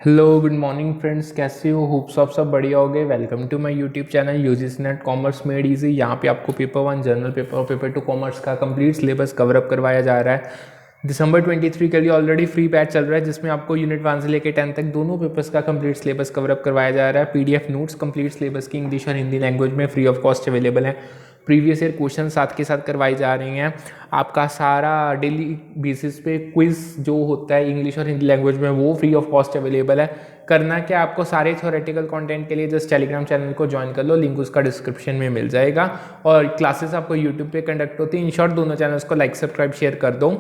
Hello good morning friends, कैसे हो? Hopes आप सब बढ़िया हो गए। Welcome to my YouTube channel UGC NET commerce made easy. यहाँ पे आपको पेपर 1 जनरल पेपर और पेपर 2 कॉमर्स का कंप्लीट सिलेबस कवर अप करवाया जा रहा है। दिसंबर 23 के लिए ऑलरेडी फ्री बैच चल रहा है, जिसमें आपको यूनिट 1 से लेकर 10 तक दोनों पेपर्स का कंप्लीट सिलेबस कवर अप करवाया जा रहा है। पीडीएफ नोट्स कंप्लीट सिलेबस की इंग्लिश और हिंदी लैंग्वेज में फ्री ऑफ कॉस्ट अवेलेबल है। प्रीवियस ईयर क्वेश्चन साथ के साथ करवाई जा रही हैं। आपका सारा डेली बेसिस पे क्विज जो होता है इंग्लिश और हिंदी लैंग्वेज में, वो फ्री ऑफ कॉस्ट अवेलेबल है। करना क्या, आपको सारे थ्योरेटिकल कंटेंट के लिए जस्ट टेलीग्राम चैनल को ज्वाइन कर लो, लिंक उसका डिस्क्रिप्शन में मिल जाएगा। और क्लासेस आपको यूट्यूब पे कंडक्ट होती है। इन शॉर्ट दोनों चैनल्स को लाइक सब्सक्राइब शेयर कर दो।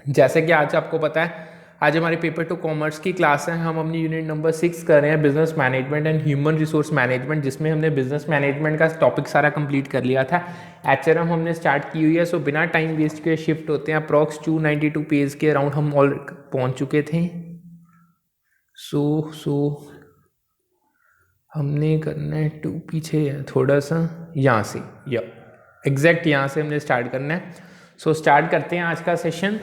जैसे कि आज आपको पता है, आज हमारे पेपर 2 कॉमर्स की क्लास है। हम अपनी यूनिट नंबर 6 कर रहे हैं, business management and human resource management, जिसमें हमने बिजनेस मैनेजमेंट का टॉपिक सारा कंप्लीट कर लिया था। एचआरएम हमने स्टार्ट की हुई है। सो बिना टाइम वेस्ट के शिफ्ट होते हैं। अप्रॉक्स 292 पेज के अराउंड हम ऑल पहुंच चुके थे। सो हमने करना है टू, पीछे है थोड़ा सा, यहाँ से या एग्जैक्ट यहाँ से हमने स्टार्ट करना है। सो स्टार्ट करते हैं आज का सेशन।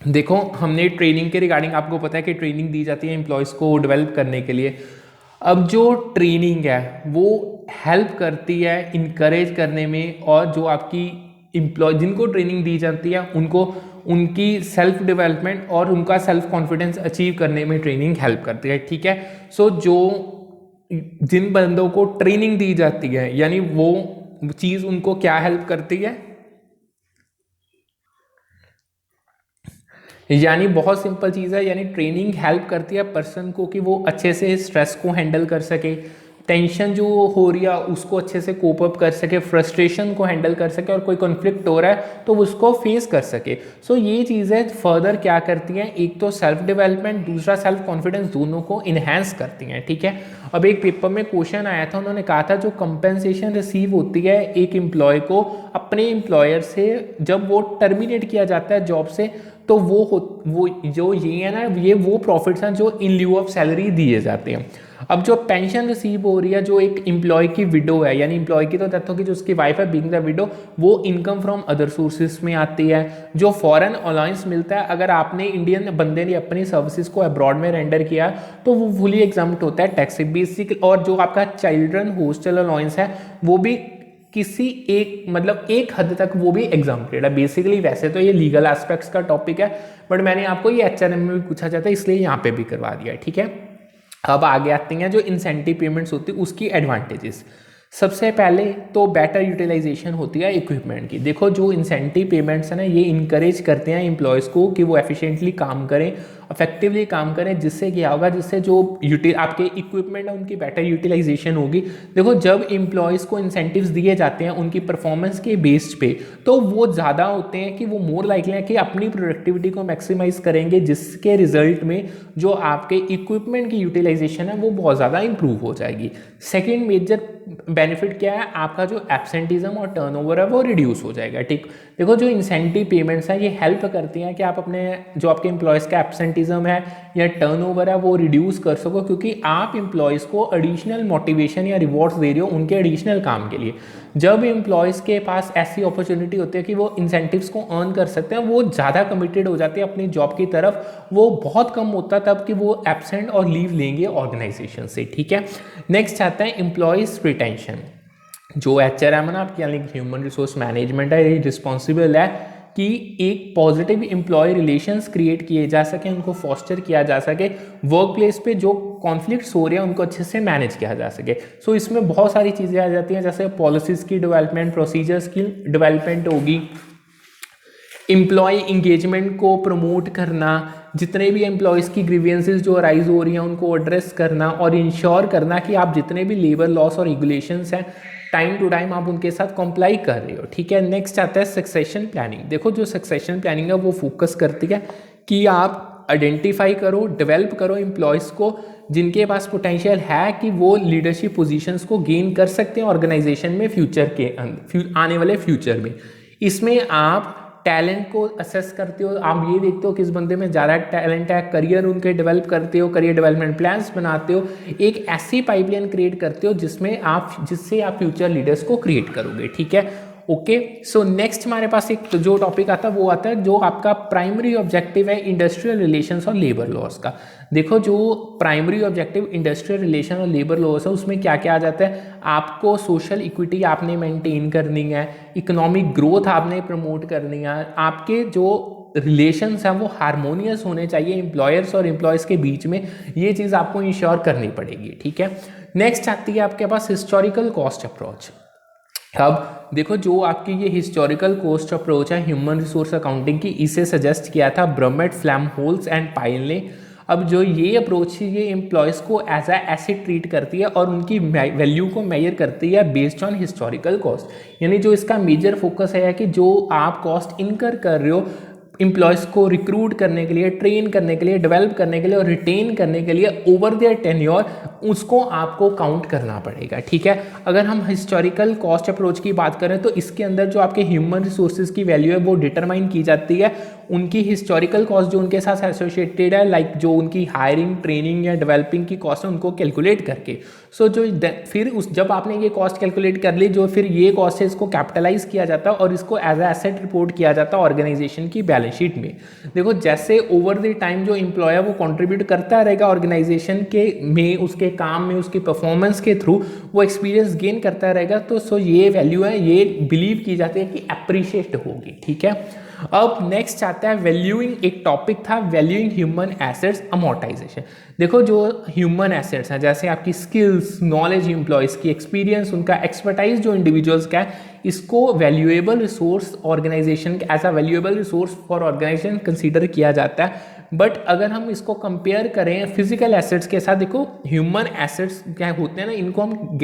देखो, हमने ट्रेनिंग के रिगार्डिंग, आपको पता है कि ट्रेनिंग दी जाती है एम्प्लॉयज़ को डेवलप करने के लिए। अब जो ट्रेनिंग है वो हेल्प करती है इनकरेज करने में, और जो आपकी एम्प्लॉय जिनको ट्रेनिंग दी जाती है उनको उनकी सेल्फ डेवलपमेंट और उनका सेल्फ कॉन्फिडेंस अचीव करने में ट्रेनिंग हेल्प करती है। ठीक है। सो जो जिन बंदों को ट्रेनिंग दी जाती है, यानी वो चीज़ उनको क्या हेल्प करती है, यानी बहुत सिंपल चीज़ है, यानी ट्रेनिंग हेल्प करती है पर्सन को कि वो अच्छे से स्ट्रेस को हैंडल कर सके, टेंशन जो हो रही है उसको अच्छे से कोप अप कर सके, फ्रस्ट्रेशन को हैंडल कर सके, और कोई कॉन्फ्लिक्ट हो रहा है तो उसको फेस कर सके। सो ये चीज़ें फर्दर क्या करती हैं, एक तो सेल्फ डेवलपमेंट, दूसरा सेल्फ कॉन्फिडेंस, दोनों को इन्हेंस करती हैं। ठीक है। अब एक पेपर में क्वेश्चन आया था, उन्होंने कहा था जो कंपेंसेशन रिसीव होती है एक एम्प्लॉय को अपने एम्प्लॉयर से जब वो टर्मिनेट किया जाता है जॉब से, तो वो जो ये है ना, ये वो प्रॉफिट्स हैं जो इन ल्यू ऑफ सैलरी दिए जाते हैं। अब जो पेंशन रिसीव हो रही है, जो एक एम्प्लॉय की विडो है, यानी एम्प्लॉय की तो डेथ होगी, जो उसकी वाइफ है बीइंग द विडो, वो इनकम फ्रॉम अदर सोर्सेज में आती है। जो फॉरेन अलाउंस मिलता है, अगर आपने इंडियन बंदे ने अपनी सर्विसेज को अब्रॉड में रेंडर किया तो वो फुली एग्जाम्प्ट होता है टैक्स से बेसिक। और जो आपका चिल्ड्रन हॉस्टल अलाउंस है वो भी किसी एक मतलब एक हद तक वो भी एग्जाम्प्टेड है बेसिकली। वैसे तो ये लीगल एस्पेक्ट्स का टॉपिक है, बट मैंने आपको ये एचआरएम में भी पूछा जाता है, इसलिए यहाँ पे भी करवा दिया है। ठीक है। अब आगे आते हैं जो इंसेंटिव पेमेंट्स होती है उसकी एडवांटेजेस। सबसे पहले तो बेटर यूटिलाइजेशन होती है इक्विपमेंट की। देखो, जो इंसेंटिव पेमेंट्स है ना, ये इंकरेज करते हैं एम्प्लॉयज़ को कि वो एफिशिएंटली काम करें, इफेक्टिवली काम करें, जिससे क्या होगा, जिससे जो आपके इक्विपमेंट है उनकी बेटर यूटिलाइजेशन होगी। देखो, जब एम्प्लॉयज़ को इंसेंटिव्स दिए जाते हैं उनकी परफॉर्मेंस के बेस्ड पे, तो वो ज़्यादा होते हैं कि वो मोर लाइकली है कि अपनी प्रोडक्टिविटी को मैक्सिमाइज करेंगे, जिसके रिजल्ट में जो आपके इक्विपमेंट की यूटिलाइजेशन है वो बहुत ज़्यादा इंप्रूव हो जाएगी। सेकेंड मेजर बेनिफिट क्या है, आपका जो एब्सेंटिज्म और टर्नओवर है वो रिड्यूस हो जाएगा। ठीक। देखो, जो इंसेंटिव पेमेंट्स हैं ये हेल्प करती हैं कि आप अपने जो आपके एम्प्लॉयज़ का एब्सेंटिज्म है या टर्नओवर है वो रिड्यूस कर सको, क्योंकि आप एम्प्लॉयज़ को एडिशनल मोटिवेशन या रिवॉर्ड्स दे रहे हो उनके एडिशनल काम के लिए। जब एम्प्लॉयज़ के पास ऐसी अपॉर्चुनिटी होती है कि वो इंसेंटिव्स को अर्न कर सकते हैं, वो ज़्यादा कमिटेड हो जाते हैं अपनी जॉब की तरफ। वो बहुत कम होता तब कि वो एब्सेंट और लीव लेंगे ऑर्गेनाइजेशन से। ठीक है। नेक्स्ट आता है एम्प्लॉयज़ रिटेंशन। जो एचआरएम है ना आपकी, यानी ह्यूमन रिसोर्स मैनेजमेंट है, ये रिस्पॉन्सिबल है कि एक पॉजिटिव एम्प्लॉय रिलेशंस क्रिएट किए जा सके, उनको फॉस्टर किया जा सके, वर्क प्लेस पे जो कॉन्फ्लिक्ट्स हो रहे हैं उनको अच्छे से मैनेज किया जा सके। सो इसमें बहुत सारी चीज़ें आ जाती हैं, जैसे पॉलिसीज़ की डेवलपमेंट, प्रोसीजर्स की डेवलपमेंट होगी, एम्प्लॉय इंगेजमेंट को प्रमोट करना, जितने भी एम्प्लॉयज़ की ग्रीवियंसेस जो अराइज हो रही हैं उनको एड्रेस करना, और इंश्योर करना कि आप जितने भी लेबर लॉस और रेगुलेशंस हैं टाइम टू टाइम आप उनके साथ कंप्लाई कर रहे हो। ठीक है। नेक्स्ट आता है सक्सेशन प्लानिंग। देखो, जो सक्सेशन प्लानिंग है वो फोकस करती है कि आप आइडेंटिफाई करो, डेवलप करो एम्प्लॉयज़ को जिनके पास पोटेंशियल है कि वो लीडरशिप पोजीशंस को गेन कर सकते हैं ऑर्गेनाइजेशन में फ्यूचर के आने वाले फ्यूचर में। इसमें आप टैलेंट को असेस करते हो, आप ये देखते हो किस बंदे में ज़्यादा टैलेंट है, करियर उनके डेवलप करते हो, करियर डेवलपमेंट प्लान्स बनाते हो, एक ऐसी पाइपलाइन क्रिएट करते हो जिससे आप फ्यूचर लीडर्स को क्रिएट करोगे। ठीक है। ओके, सो नेक्स्ट हमारे पास एक जो टॉपिक आता है वो आता है जो आपका प्राइमरी ऑब्जेक्टिव है इंडस्ट्रियल रिलेशंस और लेबर लॉस का। देखो जो प्राइमरी ऑब्जेक्टिव इंडस्ट्रियल रिलेशन और लेबर लॉस है उसमें क्या क्या आ जाता है, आपको सोशल इक्विटी आपने मेंटेन करनी है, इकोनॉमिक ग्रोथ आपने प्रमोट करनी है, आपके जो रिलेशंस हैं वो हारमोनियस होने चाहिए एम्प्लॉयर्स और एम्प्लॉयज़ के बीच में, ये चीज़ आपको इंश्योर करनी पड़ेगी, ठीक है। नेक्स्ट आती है आपके पास हिस्टोरिकल कॉस्ट अप्रोच। अब देखो जो आपकी ये हिस्टोरिकल कॉस्ट अप्रोच है ह्यूमन रिसोर्स अकाउंटिंग की, इसे सजेस्ट किया था ब्रमेट, फ्लैमहोल्स एंड पायल ने। अब जो ये अप्रोच है ये एम्प्लॉयज़ को एज अ एसेट ट्रीट करती है और उनकी वैल्यू को मेजर करती है बेस्ड ऑन हिस्टोरिकल कॉस्ट। यानी जो इसका मेजर फोकस है कि जो आप कॉस्ट इनकर कर रहे हो एम्प्लॉयज़ को रिक्रूट करने के लिए, ट्रेन करने के लिए, डेवलप करने के लिए और रिटेन करने के लिए ओवर देयर टेन्योर, उसको आपको काउंट करना पड़ेगा, ठीक है। अगर हम हिस्टोरिकल कॉस्ट अप्रोच की बात करें तो इसके अंदर जो आपके ह्यूमन रिसोर्सेज की वैल्यू है वो डिटरमाइन की जाती है उनकी हिस्टोरिकल कॉस्ट जो उनके साथ एसोसिएटेड है, लाइक जो उनकी हायरिंग, ट्रेनिंग या डेवलपिंग की कॉस्ट है उनको कैलकुलेट करके। सो जो फिर जब आपने ये कॉस्ट कैलकुलेट कर ली, जो फिर ये कॉस्ट है इसको कैपिटलाइज किया जाता है और इसको एज ए एसेट रिपोर्ट किया जाता है ऑर्गेनाइजेशन की बैलेंस शीट में। देखो जैसे ओवर द टाइम जो एम्प्लॉयर वो कंट्रीब्यूट करता रहेगा ऑर्गेनाइजेशन के में, उसके काम में, उसकी परफॉर्मेंस के थ्रू वो एक्सपीरियंस गेन करता रहेगा, तो सो ये वैल्यू है ये बिलीव की जाती है कि अप्रिशिएट होगी, ठीक है। अब नेक्स्ट आता है वैल्यूइंग, एक टॉपिक था वैल्यूइंग ह्यूमन एसेट्स अमोर्टाइजेशन। देखो जो ह्यूमन एसेट्स हैं जैसे आपकी स्किल्स, नॉलेज, एम्प्लॉयज़ की एक्सपीरियंस, उनका एक्सपर्टाइज जो इंडिविजुअल्स का है, इसको valuable resource organisation as a valuable resource for organisation consider किया जाता है। बट अगर हम इसको कंपेयर करें फिजिकल एसेट्स के साथ, देखो ह्यूमन एसेट्स क्या होते हैं ना, इनको हम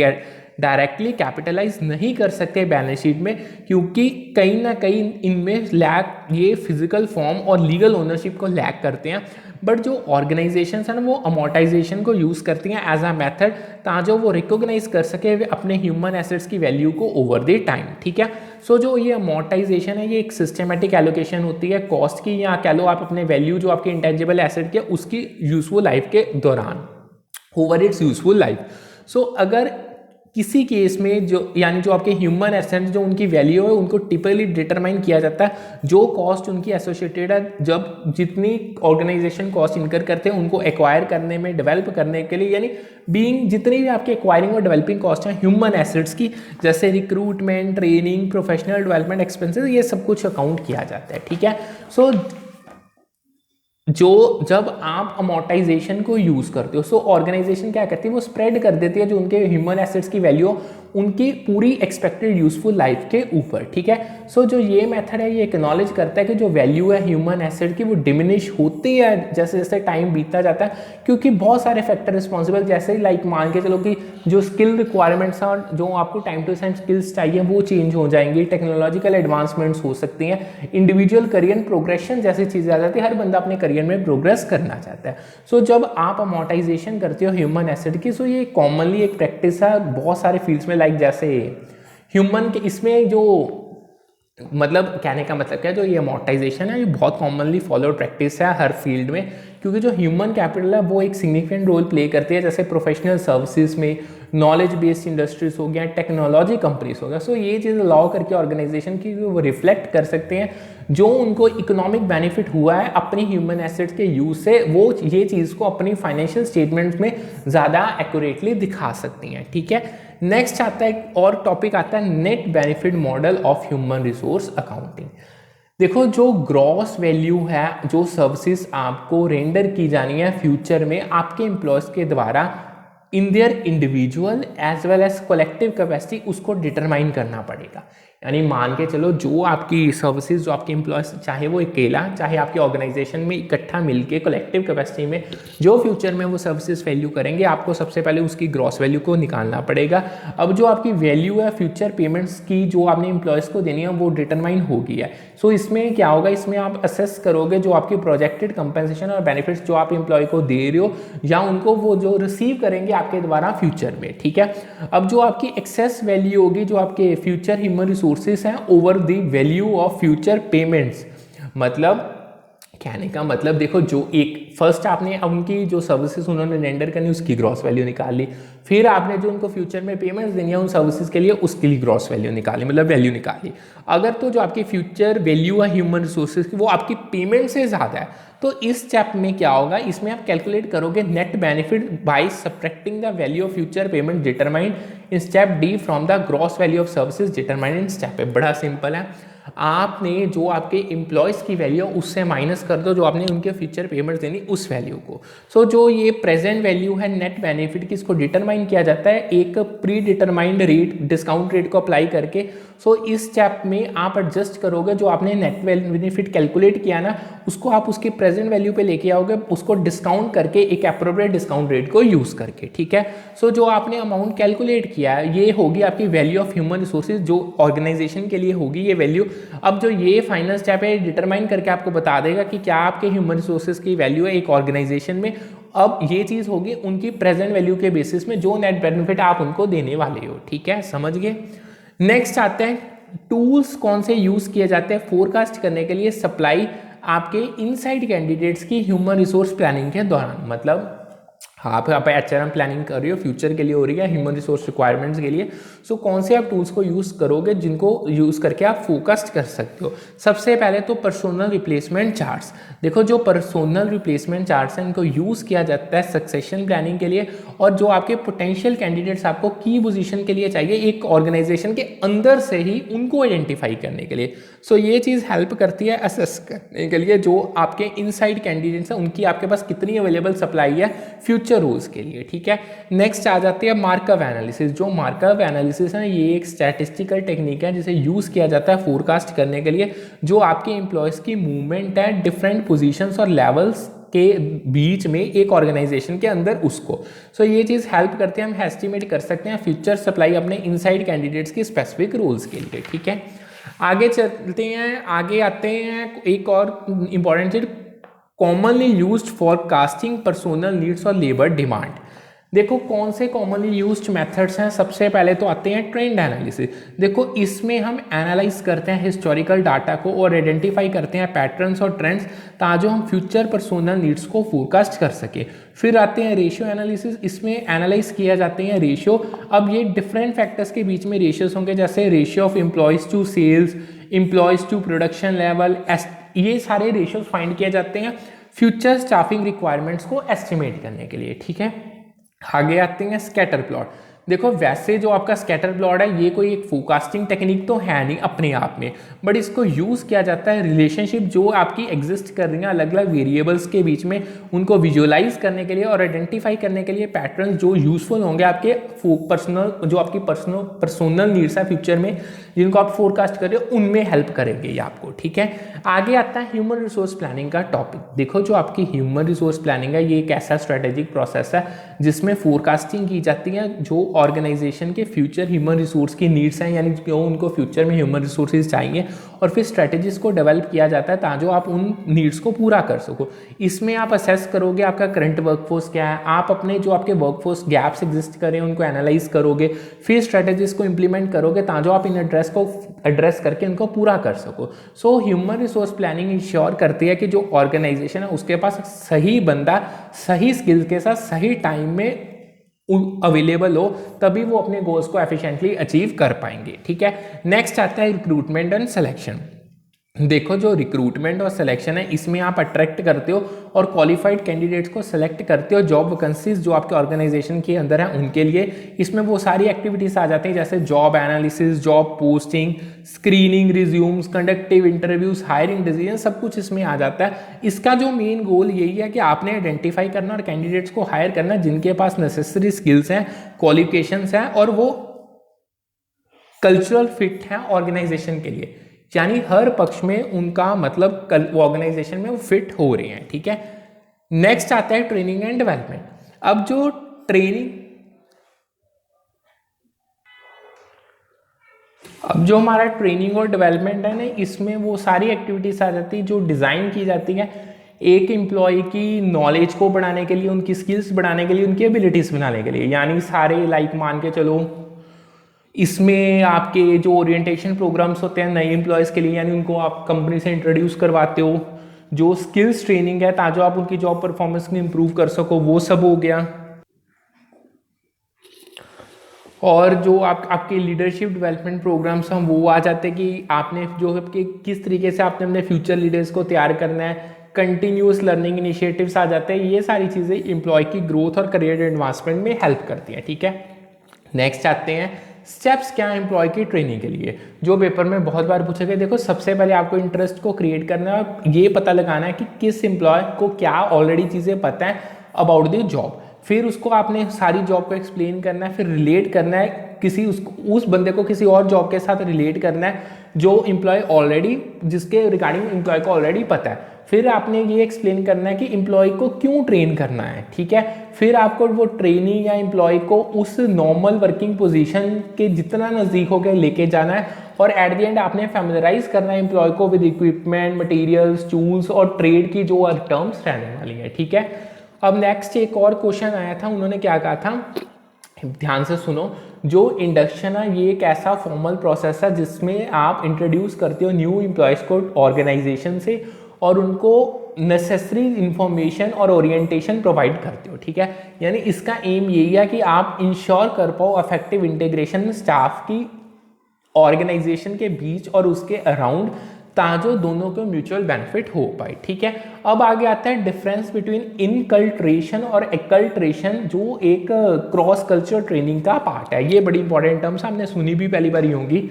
डायरेक्टली कैपिटलाइज नहीं कर सकते बैलेंस शीट में, क्योंकि कहीं ना कहीं इनमें लैक ये फिजिकल फॉर्म और लीगल ओनरशिप को लैक करते हैं। बट जो ऑर्गेनाइजेशन है ना वो अमोर्टाइजेशन को यूज़ करती हैं एज अ मेथड, ताकि वो रिकॉग्नाइज कर सके अपने ह्यूमन एसेट्स की वैल्यू को ओवर द टाइम, ठीक है। सो जो ये अमोर्टाइजेशन है ये एक सिस्टमेटिक एलोकेशन होती है कॉस्ट की, या कह लो आप अपने वैल्यू जो आपके इंटेंजिबल एसेट के उसकी यूजफुल लाइफ के दौरान, ओवर इट्स यूजफुल लाइफ। सो अगर किसी केस में जो यानी जो आपके ह्यूमन एसेट्स जो उनकी वैल्यू है उनको टिपिकली डिटरमाइन किया जाता है जो कॉस्ट उनकी एसोसिएटेड है, जब जितनी ऑर्गेनाइजेशन कॉस्ट इनकर करते हैं उनको एक्वायर करने में, डेवलप करने के लिए, यानी बीइंग जितनी भी आपकी एक्वायरिंग और डेवलपिंग कॉस्ट है ह्यूमन एसेट्स की, जैसे recruitment, training, professional development expenses, ये सब कुछ अकाउंट किया जाता है, ठीक है। सो जो जब आप अमोर्टाइजेशन को यूज़ करते हो, सो ऑर्गेनाइजेशन क्या करती है वो स्प्रेड कर देती है जो उनके ह्यूमन एसेट्स की वैल्यू उनकी पूरी एक्सपेक्टेड यूजफुल लाइफ के ऊपर, ठीक है। सो जो ये मेथड है ये एक्नॉलेज करता है कि जो वैल्यू है ह्यूमन एसेट की वो डिमिनिश होती है जैसे जैसे टाइम बीतता जाता है, क्योंकि बहुत सारे फैक्टर रिस्पॉन्सिबल, जैसे लाइक मान के चलो कि जो स्किल रिक्वायरमेंट्स हैं, जो आपको टाइम टू टाइम स्किल्स चाहिए वो चेंज हो जाएंगी, टेक्नोलॉजिकल एडवांसमेंट्स हो सकती हैं, इंडिविजुअल करियर प्रोग्रेशन जैसी चीज़ें आ जाती है, हर बंदा अपने करियर में प्रोग्रेस करना चाहता है। सो जब आप अमोर्टाइजेशन करते हो ह्यूमन एसेट की, सो ये कॉमनली एक प्रैक्टिस है बहुत सारे फील्ड्स में, लाइक जैसे ह्यूमन के इसमें जो मतलब कहने का मतलब क्या है, जो ये अमोर्टाइजेशन है ये बहुत कॉमनली फॉलोड प्रैक्टिस है हर फील्ड में, क्योंकि जो ह्यूमन कैपिटल है वो एक सिग्निफिकेंट रोल प्ले करती है, जैसे प्रोफेशनल सर्विसेज में, नॉलेज बेस्ड इंडस्ट्रीज हो गया, टेक्नोलॉजी कंपनीज हो गया। सो ये चीज़ अलाउ करके ऑर्गेनाइजेशन की वो रिफ्लेक्ट कर सकते हैं जो उनको इकोनॉमिक बेनिफिट हुआ है अपनी ह्यूमन एसेट्स के यूज से, वो ये चीज़ को अपनी फाइनेंशियल स्टेटमेंट्स में ज़्यादा एक्यूरेटली दिखा सकती हैं, ठीक है। नेक्स्ट आता है और टॉपिक आता है net benefit model of human resource accounting. देखो जो ग्रॉस वैल्यू है, जो सर्विसेज आपको रेंडर की जानी है फ्यूचर में आपके एम्प्लॉयज़ के द्वारा in their individual as well as collective capacity, उसको डिटरमाइन करना पड़ेगा। यानी मान के चलो जो आपकी सर्विसेज, जो आपके एम्प्लॉयज़, चाहे वो अकेला चाहे आपकी ऑर्गेनाइजेशन में इकट्ठा मिलके कलेक्टिव कैपेसिटी में जो फ्यूचर में वो सर्विसेज वैल्यू करेंगे, आपको सबसे पहले उसकी ग्रॉस वैल्यू को निकालना पड़ेगा। अब जो आपकी वैल्यू है फ्यूचर पेमेंट्स की जो आपने एम्प्लॉयज़ को देनी है वो डिटरमाइन होगी है। सो इसमें क्या होगा, इसमें आप असेस करोगे जो आपकी प्रोजेक्टेड कंपनसेशन और बेनिफिट्स जो आप एम्प्लॉय को दे रहे हो या उनको वो जो रिसीव करेंगे आपके द्वारा फ्यूचर में, ठीक है। अब जो आपकी एक्सेस वैल्यू होगी जो आपके फ्यूचर ह्यूमन रिसोर्सेज हैं over the value of future payments, मतलब कहने का मतलब देखो, जो एक फर्स्ट आपने उनकी जो सर्विसेज उन्होंने रेंडर करनी उसकी ग्रॉस वैल्यू निकाल ली, फिर आपने जो उनको फ्यूचर में पेमेंट्स देनी है उन सर्विसेज के लिए उसके लिए ग्रॉस वैल्यू निकाली, मतलब वैल्यू निकाली। अगर तो जो आपकी फ्यूचर वैल्यू है ह्यूमन रिसोर्सेज की वो आपकी पेमेंट से ज़्यादा है, तो इस स्टेप में क्या होगा, इसमें आप कैलकुलेट करोगे net benefit by subtracting the value of future payment determined in step D from the gross value of services determined in step A. बड़ा सिंपल है, आपने जो आपके एम्प्लॉयज़ की वैल्यू है उससे माइनस कर दो जो आपने उनके फ्यूचर पेमेंट्स देनी उस वैल्यू को। सो जो ये प्रेजेंट वैल्यू है नेट बेनिफिट की, इसको डिटरमाइन किया जाता है एक pre determined rate, discount rate को अप्लाई करके। सो इस स्टेप में आप एडजस्ट करोगे जो आपने नेट बेनिफिट कैलकुलेट किया ना, उसको आप उसके प्रेजेंट वैल्यू पे लेके आओगे, उसको डिस्काउंट करके एक एप्रोप्रिएट डिस्काउंट रेट को यूज़ करके, ठीक है। सो जो आपने अमाउंट कैलकुलेट किया है ये होगी आपकी वैल्यू ऑफ ह्यूमन रिसोर्सेज जो ऑर्गेनाइजेशन के लिए होगी ये वैल्यू। अब जो ये फाइनल स्टेप है डिटरमाइन करके आपको बता देगा कि क्या आपके ह्यूमन रिसोर्सेज की वैल्यू है एक ऑर्गेनाइजेशन में। अब ये चीज़ होगी उनकी प्रेजेंट वैल्यू के बेसिस में जो नेट बेनिफिट आप उनको देने वाले हो, ठीक है, समझ गए। नेक्स्ट आते हैं टूल्स कौन से यूज़ किए जाते हैं फोरकास्ट करने के लिए सप्लाई आपके इनसाइड कैंडिडेट्स की ह्यूमन रिसोर्स प्लानिंग के दौरान। मतलब आप HRM प्लानिंग कर रही हो, फ्यूचर के लिए हो रही है, ह्यूमन रिसोर्स रिक्वायरमेंट्स के लिए। सो कौन से आप टूल्स को यूज़ करोगे जिनको यूज़ करके आप फोकस्ड कर सकते हो। सबसे पहले तो पर्सोनल रिप्लेसमेंट चार्ट्स। देखो जो पर्सोनल रिप्लेसमेंट चार्ट्स हैं इनको यूज़ किया जाता है सक्सेशन प्लानिंग के लिए, और जो आपके पोटेंशियल कैंडिडेट्स आपको की पोजीशन के लिए चाहिए एक ऑर्गेनाइजेशन के अंदर से ही उनको आइडेंटिफाई करने के लिए। सो ये चीज़ हेल्प करती है असेस करने के लिए जो आपके इनसाइड कैंडिडेट्स हैं उनकी आपके पास कितनी अवेलेबल सप्लाई है फ्यूचर रोल्स के लिए, ठीक है। नेक्स्ट आ जाती है मार्कअप एनालिसिस। जो मार्कअप एनालिसिस है ये एक स्टैटिस्टिकल टेक्निक है जिसे यूज़ किया जाता है फोरकास्ट करने के लिए जो आपके एम्प्लॉयज़ की मूवमेंट है डिफरेंट पोजीशंस और लेवल्स के बीच में एक ऑर्गेनाइजेशन के अंदर उसको। सो ये चीज़ हेल्प करती है, हम एस्टिमेट कर सकते हैं फ्यूचर सप्लाई अपने इनसाइड कैंडिडेट्स की स्पेसिफिक रोल्स के लिए, ठीक है। आगे चलते हैं, आगे आते हैं एक और इम्पॉर्टेंट चीज, commonly used for casting personnel needs और लेबर डिमांड। देखो कौन से कॉमनली यूज्ड मेथड्स हैं। सबसे पहले तो आते हैं ट्रेंड एनालिसिस। देखो इसमें हम एनालाइज करते हैं हिस्टोरिकल डाटा को और आइडेंटिफाई करते हैं पैटर्न्स और ट्रेंड्स ताकि हम फ्यूचर पर्सोनल नीड्स को फोरकास्ट कर सके। फिर आते हैं रेशियो एनालिसिस। इसमें एनालाइज किया जाते हैं रेशियो। अब ये डिफरेंट फैक्टर्स के बीच में रेशियोज होंगे जैसे ratio of employees to sales, employees to production level, ये सारे रेशियोज फाइंड किए जाते हैं फ्यूचर स्टाफिंग रिक्वायरमेंट्स को एस्टिमेट करने के लिए, ठीक है। आगे आते हैं स्कैटर प्लॉट। देखो वैसे जो आपका स्कैटर प्लॉट है ये कोई एक फोरकास्टिंग टेक्निक तो है नहीं अपने आप में, बट इसको यूज़ किया जाता है रिलेशनशिप जो आपकी एग्जिस्ट कर रही हैं अलग अलग वेरिएबल्स के बीच में उनको विजुअलाइज करने के लिए और आइडेंटिफाई करने के लिए पैटर्न जो यूजफुल होंगे आपके पर्सनल जो आपकी पर्सनल नीड्स है फ्यूचर में जिनको आप फोरकास्ट कर रहे हो उनमें हेल्प करेंगे ये आपको, ठीक है। आगे आता है ह्यूमन रिसोर्स प्लानिंग का टॉपिक। देखो जो आपकी ह्यूमन रिसोर्स प्लानिंग है ये एक ऐसा स्ट्रेटेजिक प्रोसेस है जिसमें फोरकास्टिंग की जाती है जो ऑर्गेनाइजेशन के फ्यूचर ह्यूमन रिसोर्स की नीड्स हैं, यानी क्यों उनको फ्यूचर में ह्यूमन रिसोर्सेज चाहिए, और फिर स्ट्रेटेजीज को डेवलप किया जाता है ताकि आप उन नीड्स को पूरा कर सको। इसमें आप असेस करोगे आपका करंट वर्कफोर्स क्या है, आप अपने जो आपके वर्कफोर्स गैप्स एग्जिस्ट करें उनको एनालाइज करोगे, फिर स्ट्रेटेजीज को इंप्लीमेंट करोगे ताकि आप इन एड्रेस करके इनको पूरा कर सको। So human resource planning ensure करती है कि जो ऑर्गेनाइजेशन है उसके पास सही बंदा सही स्किल्स के साथ सही टाइम में अवेलेबल हो, तभी वो अपने गोल्स को एफिशिएंटली अचीव कर पाएंगे, ठीक है। नेक्स्ट आता है रिक्रूटमेंट एंड सिलेक्शन। देखो जो रिक्रूटमेंट और सिलेक्शन है इसमें आप अट्रैक्ट करते हो और क्वालिफाइड कैंडिडेट्स को सिलेक्ट करते हो जॉब वैकेंसीज जो आपके ऑर्गेनाइजेशन के अंदर है उनके लिए। इसमें वो सारी एक्टिविटीज आ जाती हैं जैसे job analysis, job posting, screening, resumes, conductive interviews, hiring decision, सब कुछ इसमें आ जाता है। इसका जो मेन गोल यही है कि आपने आइडेंटिफाई करना और कैंडिडेट्स को हायर करना जिनके पास नेसेसरी स्किल्स हैं, क्वालिफिकेशंस हैं और वो कल्चरल फिट हैं ऑर्गेनाइजेशन के लिए, यानी हर पक्ष में उनका मतलब ऑर्गेनाइजेशन में वो फिट हो रहे हैं, ठीक है। नेक्स्ट आता है ट्रेनिंग एंड डेवलपमेंट। अब जो हमारा ट्रेनिंग और डेवलपमेंट है ना इसमें वो सारी एक्टिविटीज आ जाती है जो डिज़ाइन की जाती है एक एम्प्लॉय की नॉलेज को बढ़ाने के लिए, उनकी स्किल्स बढ़ाने के लिए, उनकी एबिलिटीज़ बनाने के लिए, यानी सारे लाइक मान के चलो इसमें आपके जो ओरिएंटेशन प्रोग्राम्स होते हैं नए एम्प्लॉयज़ के लिए, यानी उनको आप कंपनी से इंट्रोड्यूस करवाते हो, जो स्किल्स ट्रेनिंग है ताकि आप उनकी जॉब परफॉर्मेंस को इम्प्रूव कर सको, वो सब हो गया। और जो आपके लीडरशिप डेवलपमेंट प्रोग्राम्स हैं वो आ जाते हैं कि आपने जो आपके किस तरीके से आपने अपने फ्यूचर लीडर्स को तैयार करना है। कंटिन्यूस लर्निंग इनिशिएटिव्स आ जाते हैं। ये सारी चीज़ें एम्प्लॉय की ग्रोथ और करियर एडवांसमेंट में हेल्प करती हैं, ठीक है। नेक्स्ट आते हैं स्टेप्स क्या है एम्प्लॉय की ट्रेनिंग के लिए, जो पेपर में बहुत बार पूछे गए। देखो सबसे पहले आपको इंटरेस्ट को क्रिएट करना है और ये पता लगाना है कि किस एम्प्लॉय को क्या ऑलरेडी चीज़ें पता है अबाउट द जॉब। फिर उसको आपने सारी जॉब को एक्सप्लेन करना है, फिर रिलेट करना है किसी उस बंदे को किसी और जॉब के साथ रिलेट करना है जो एम्प्लॉय ऑलरेडी, जिसके रिगार्डिंग एम्प्लॉय को ऑलरेडी पता है। फिर आपने ये एक्सप्लेन करना है कि एम्प्लॉय को क्यों ट्रेन करना है, ठीक है। फिर आपको वो ट्रेनी या एम्प्लॉय को उस नॉर्मल वर्किंग पोजीशन के जितना नज़दीक हो गया लेके जाना है और एट द एंड आपने फैमिलराइज करना है एम्प्लॉय को विद इक्विपमेंट, मटेरियल्स, टूल्स और ट्रेड की जो टर्म्स रहने वाली है, ठीक है। अब नेक्स्ट एक और क्वेश्चन आया था, उन्होंने क्या कहा था, ध्यान से सुनो। जो इंडक्शन है ये एक ऐसा फॉर्मल प्रोसेस है जिसमें आप इंट्रोड्यूस करते हो न्यू एम्प्लॉयज़ को ऑर्गेनाइजेशन से और उनको नेसेसरी इंफॉर्मेशन और ओरिएंटेशन प्रोवाइड करते हो, ठीक है। यानी इसका एम यही है कि आप इंश्योर कर पाओ इफेक्टिव इंटीग्रेशन स्टाफ की ऑर्गेनाइजेशन के बीच और उसके अराउंड, ताकि दोनों को म्यूचुअल बेनिफिट हो पाए, ठीक है। अब आगे आता है डिफरेंस बिटवीन इनकल्ट्रेशन और एक्कल्ट्रेशन, जो एक क्रॉस कल्चर ट्रेनिंग का पार्ट है। ये बड़ी इंपॉर्टेंट टर्म्स आपने सुनी भी पहली बार ही होंगी।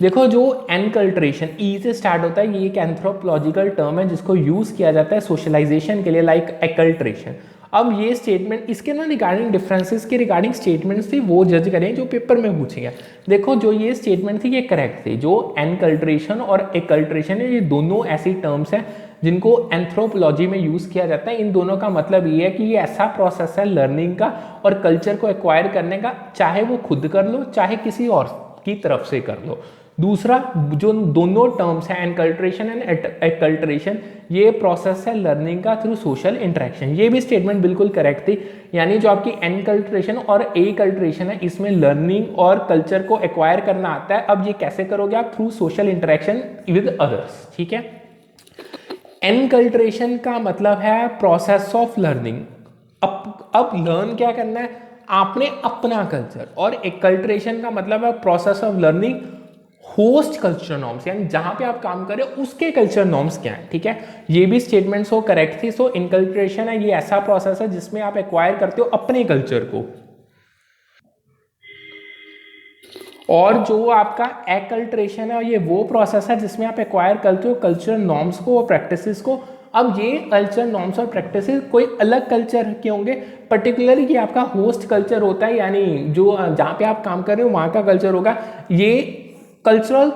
देखो जो एनकल्ट्रेशन ई से स्टार्ट होता है, ये एक एंथ्रोपोलॉजिकल टर्म है जिसको यूज किया जाता है सोशलाइजेशन के लिए, लाइक एक्कल्ट्रेशन। अब ये स्टेटमेंट इसके ना रिगार्डिंग डिफरेंसेस के रिगार्डिंग स्टेटमेंट्स थी, वो जज करें जो पेपर में पूछेंगे। देखो जो ये स्टेटमेंट थी ये करेक्ट थी। जो एनकल्ट्रेशन और एक्कल्ट्रेशन है ये दोनों ऐसी टर्म्स हैं जिनको एंथ्रोपोलॉजी में यूज किया जाता है। इन दोनों का मतलब ये है कि ये ऐसा प्रोसेस है लर्निंग का और कल्चर को एक्वायर करने का, चाहे वो खुद कर लो चाहे किसी और की तरफ से कर लो। दूसरा जो दोनों टर्म्स हैं एनकल्ट्रेशन एंड एक्कल्ट्रेशन, ये प्रोसेस है लर्निंग का थ्रू सोशल इंटरेक्शन। ये भी स्टेटमेंट बिल्कुल करेक्ट थी। यानी जो आपकी एनकल्ट्रेशन और एक्कल्ट्रेशन है इसमें लर्निंग और कल्चर को एक्वायर करना आता है। अब ये कैसे करोगे आप? Through social interaction with others, ठीक है। एनकल्ट्रेशन का मतलब है प्रोसेस ऑफ लर्निंग। अब लर्न क्या करना है? आपने अपना कल्चर। और एक्कल्ट्रेशन का मतलब है process of learning host culture norms, यानी जहां पे आप काम कर रहे हो उसके कल्चर नॉर्म्स क्या है, ठीक है। ये भी स्टेटमेंट सो करेक्ट थी। सो इनकल्ट्रेशन है ये ऐसा प्रोसेस है जिसमें आप एक्वायर करते हो अपने कल्चर को। और जो आपका एक्कल्ट्रेशन है ये वो प्रोसेस है जिसमें आप एक्वायर करते हो कल्चर नॉर्म्स को और प्रैक्टिसेस को। अब ये कल्चर नॉर्म्स और प्रैक्टिसेस कोई अलग कल्चर के होंगे, पर्टिकुलरली ये आपका होस्ट कल्चर होता है, यानी जो जहाँ पे आप काम कर रहे हो वहाँ का कल्चर होगा। ये कल्चरल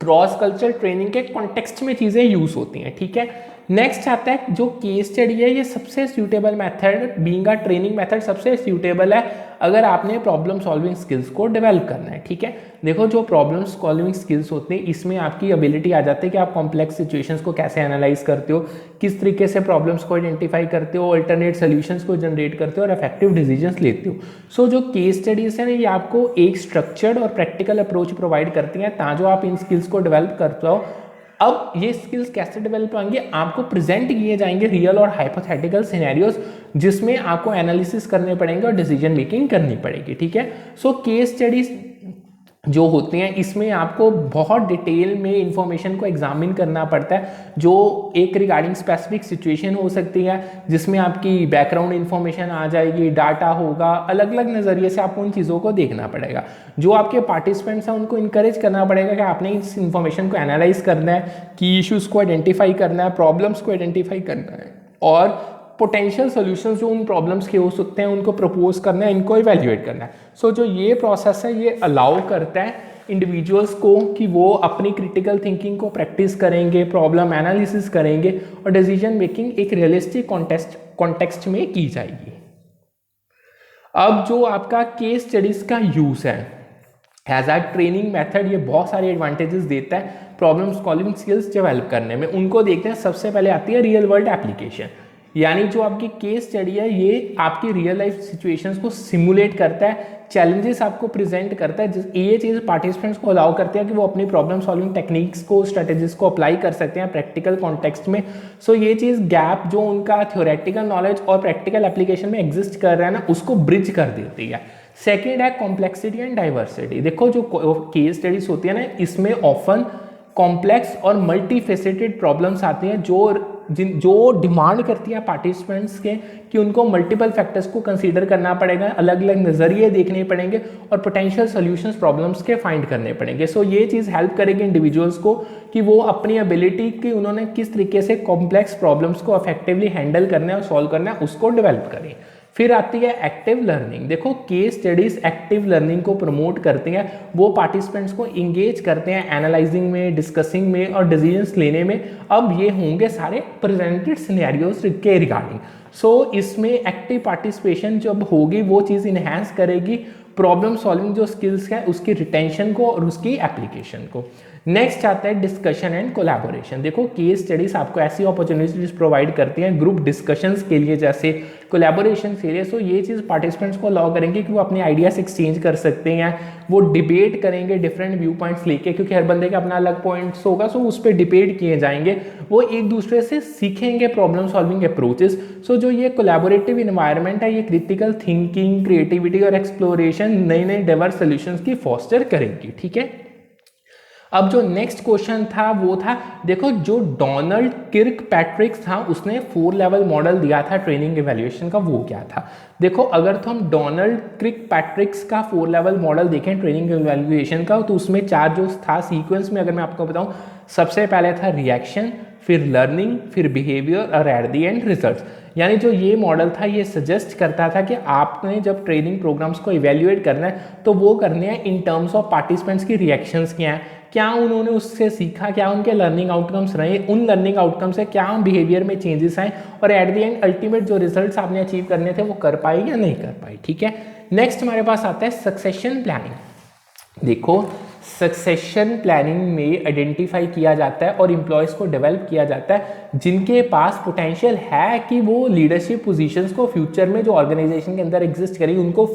क्रॉस कल्चर ट्रेनिंग के कॉन्टेक्स्ट में चीज़ें यूज होती हैं, ठीक है। नेक्स्ट आता है जो केस स्टडी है, ये सबसे suitable method being a training method सबसे सूटेबल है अगर आपने प्रॉब्लम सॉल्विंग स्किल्स को डेवलप करना है, ठीक है। देखो जो प्रॉब्लम सॉल्विंग स्किल्स होते हैं इसमें आपकी एबिलिटी आ जाती है कि आप कॉम्प्लेक्स सिचुएशंस को कैसे एनालाइज करते हो, किस तरीके से प्रॉब्लम्स को आइडेंटिफाई करते हो, अल्टरनेट सोल्यूशंस को जनरेट करते हो और इफेक्टिव डिसीजंस लेते हो। सो जो केस स्टडीज है ना ये आपको एक स्ट्रक्चर्ड और प्रैक्टिकल अप्रोच प्रोवाइड करती हैं ताकि आप इन स्किल्स को डेवलप कर पाओ। अब ये स्किल्स कैसे डेवलप होंगे? आपको प्रेजेंट किए जाएंगे रियल और हाइपोथेटिकल सिनेरियोज जिसमें आपको एनालिसिस करने पड़ेंगे और डिसीजन मेकिंग करनी पड़ेगी, ठीक है। सो केस स्टडीज जो होती हैं इसमें आपको बहुत डिटेल में इंफॉर्मेशन को एग्जामिन करना पड़ता है, जो एक रिगार्डिंग स्पेसिफिक सिचुएशन हो सकती है जिसमें आपकी बैकग्राउंड इंफॉर्मेशन आ जाएगी, डाटा होगा, अलग अलग नज़रिए से आपको उन चीज़ों को देखना पड़ेगा। जो आपके पार्टिसिपेंट्स हैं उनको इनकरेज करना पड़ेगा कि आपने इस इंफॉर्मेशन को एनालाइज करना है, की इश्यूज़ को आइडेंटिफाई करना है, प्रॉब्लम्स को आइडेंटिफाई करना है और पोटेंशियल सॉल्यूशंस जो उन प्रॉब्लम्स के हो सकते हैं उनको प्रपोज करना है, इनको इवैल्यूएट करना है। सो जो ये प्रोसेस है ये अलाउ करता है इंडिविजुअल्स को कि वो अपनी क्रिटिकल थिंकिंग को करेंगे, प्रॉब्लम एनालिसिस करेंगे और डिसीजन मेकिंग एक रियलिस्टिक कॉन्टेक्स्ट में की जाएगी। अब जो आपका केस स्टडीज का यूज है एज अ ट्रेनिंग मेथड, ये बहुत सारे एडवांटेजेस देता है प्रॉब्लम सॉल्विंग स्किल्स डेवलप करने में। उनको देखते हैं। सबसे पहले आती है रियल वर्ल्ड एप्लीकेशन। यानी जो आपकी केस स्टडी है ये आपकी रियल लाइफ सिचुएशंस को सिमुलेट करता है, चैलेंजेस आपको प्रेजेंट करता है, ये चीज़ पार्टिसिपेंट्स को अलाउ करते हैं कि वो अपनी प्रॉब्लम सॉल्विंग टेक्निक्स को, स्ट्रेटेजीज को अप्लाई कर सकते हैं प्रैक्टिकल कॉन्टेक्स्ट में। सो ये चीज़ गैप जो उनका थ्योरेटिकल नॉलेज और प्रैक्टिकल एप्लीकेशन में एग्जिस्ट कर रहा है ना, उसको ब्रिज कर देती है। सेकेंड है कॉम्प्लेक्सिटी एंड डाइवर्सिटी। देखो जो केस स्टडीज होती है ना, इसमें ऑफन कॉम्प्लेक्स और मल्टीफेसेटेड प्रॉब्लम्स आती हैं जो डिमांड करती है पार्टिसिपेंट्स के कि उनको मल्टीपल फैक्टर्स को कंसीडर करना पड़ेगा, अलग अलग नज़रिए देखने पड़ेंगे और पोटेंशियल सॉल्यूशंस प्रॉब्लम्स के फाइंड करने पड़ेंगे। सो ये चीज़ हेल्प करेगी इंडिविजुअल्स को कि वो अपनी एबिलिटी की उन्होंने किस तरीके से कॉम्प्लेक्स प्रॉब्लम्स को इफेक्टिवली हैंडल करना है और सॉल्व करना है उसको डेवलप करें। फिर आती है एक्टिव लर्निंग। देखो केस स्टडीज एक्टिव लर्निंग को प्रमोट करती हैं, वो पार्टिसिपेंट्स को इंगेज करते हैं एनालाइजिंग में, डिस्कसिंग में और डिसीजंस लेने में। अब ये होंगे सारे प्रेजेंटेड सिनेरियोज के रिगार्डिंग। सो इसमें एक्टिव पार्टिसिपेशन जब होगी वो चीज़ इन्हेंस करेगी प्रॉब्लम सॉल्विंग जो स्किल्स है उसकी रिटेंशन को और उसकी एप्लीकेशन को। नेक्स्ट आता है डिस्कशन एंड कोलैबोरेशन। देखो केस स्टडीज आपको ऐसी अपॉर्चुनिटीज प्रोवाइड करती हैं ग्रुप डिस्कशंस के लिए, जैसे कोलैबोरेशन के लिए। सो ये चीज़ पार्टिसिपेंट्स को अलाउ करेंगे कि वो अपने आइडियाज एक्सचेंज कर सकते हैं, वो डिबेट करेंगे डिफरेंट व्यू पॉइंट्स लेके, क्योंकि हर बंदे का अपना अलग पॉइंट्स होगा। सो उस पर डिबेट किए जाएंगे, वो एक दूसरे से सीखेंगे प्रॉब्लम सॉल्विंग अप्रोचेस। सो जो ये कोलैबोरेटिव इन्वायरमेंट है ये क्रिटिकल थिंकिंग, क्रिएटिविटी और एक्सप्लोरेशन, नए नए डाइवर्स सॉल्यूशंस की फॉस्टर करेगी। ठीक है, अब जो नेक्स्ट क्वेश्चन था वो था, देखो जो डोनाल्ड किर्कपैट्रिक था उसने 4 लेवल मॉडल दिया था ट्रेनिंग इवैल्यूएशन का, वो क्या था? देखो अगर तो हम डोनाल्ड किर्कपैट्रिक्स का 4 लेवल मॉडल देखें ट्रेनिंग इवैल्यूएशन का, तो उसमें 4 जो था सीक्वेंस में, अगर मैं आपको बताऊं, सबसे पहले था रिएक्शन, फिर लर्निंग, फिर बिहेवियर और एट द एंड रिजल्ट्स। यानी जो ये मॉडल था ये सजेस्ट करता था कि आपने जब ट्रेनिंग प्रोग्राम्स को इवैल्यूएट करना है तो वो करने हैं इन टर्म्स ऑफ पार्टिसिपेंट्स की रिएक्शंस क्या हैं, क्या उन्होंने उससे सीखा, क्या उनके लर्निंग आउटकम्स रहे, उन लर्निंग आउटकम्स से क्या बिहेवियर में चेंजेस आए, और एट द एंड अल्टीमेट जो रिजल्ट्स आपने अचीव करने थे वो कर पाए या नहीं कर पाए। ठीक है, नेक्स्ट हमारे पास आता है सक्सेशन प्लानिंग। देखो सक्सेशन प्लानिंग में आइडेंटिफाई किया जाता है और एम्प्लॉयज़ को डेवलप किया जाता है जिनके पास पोटेंशियल है कि वो लीडरशिप पोजीशंस को फ्यूचर में जो ऑर्गेनाइजेशन के अंदर एग्जिस्ट करेगी उनको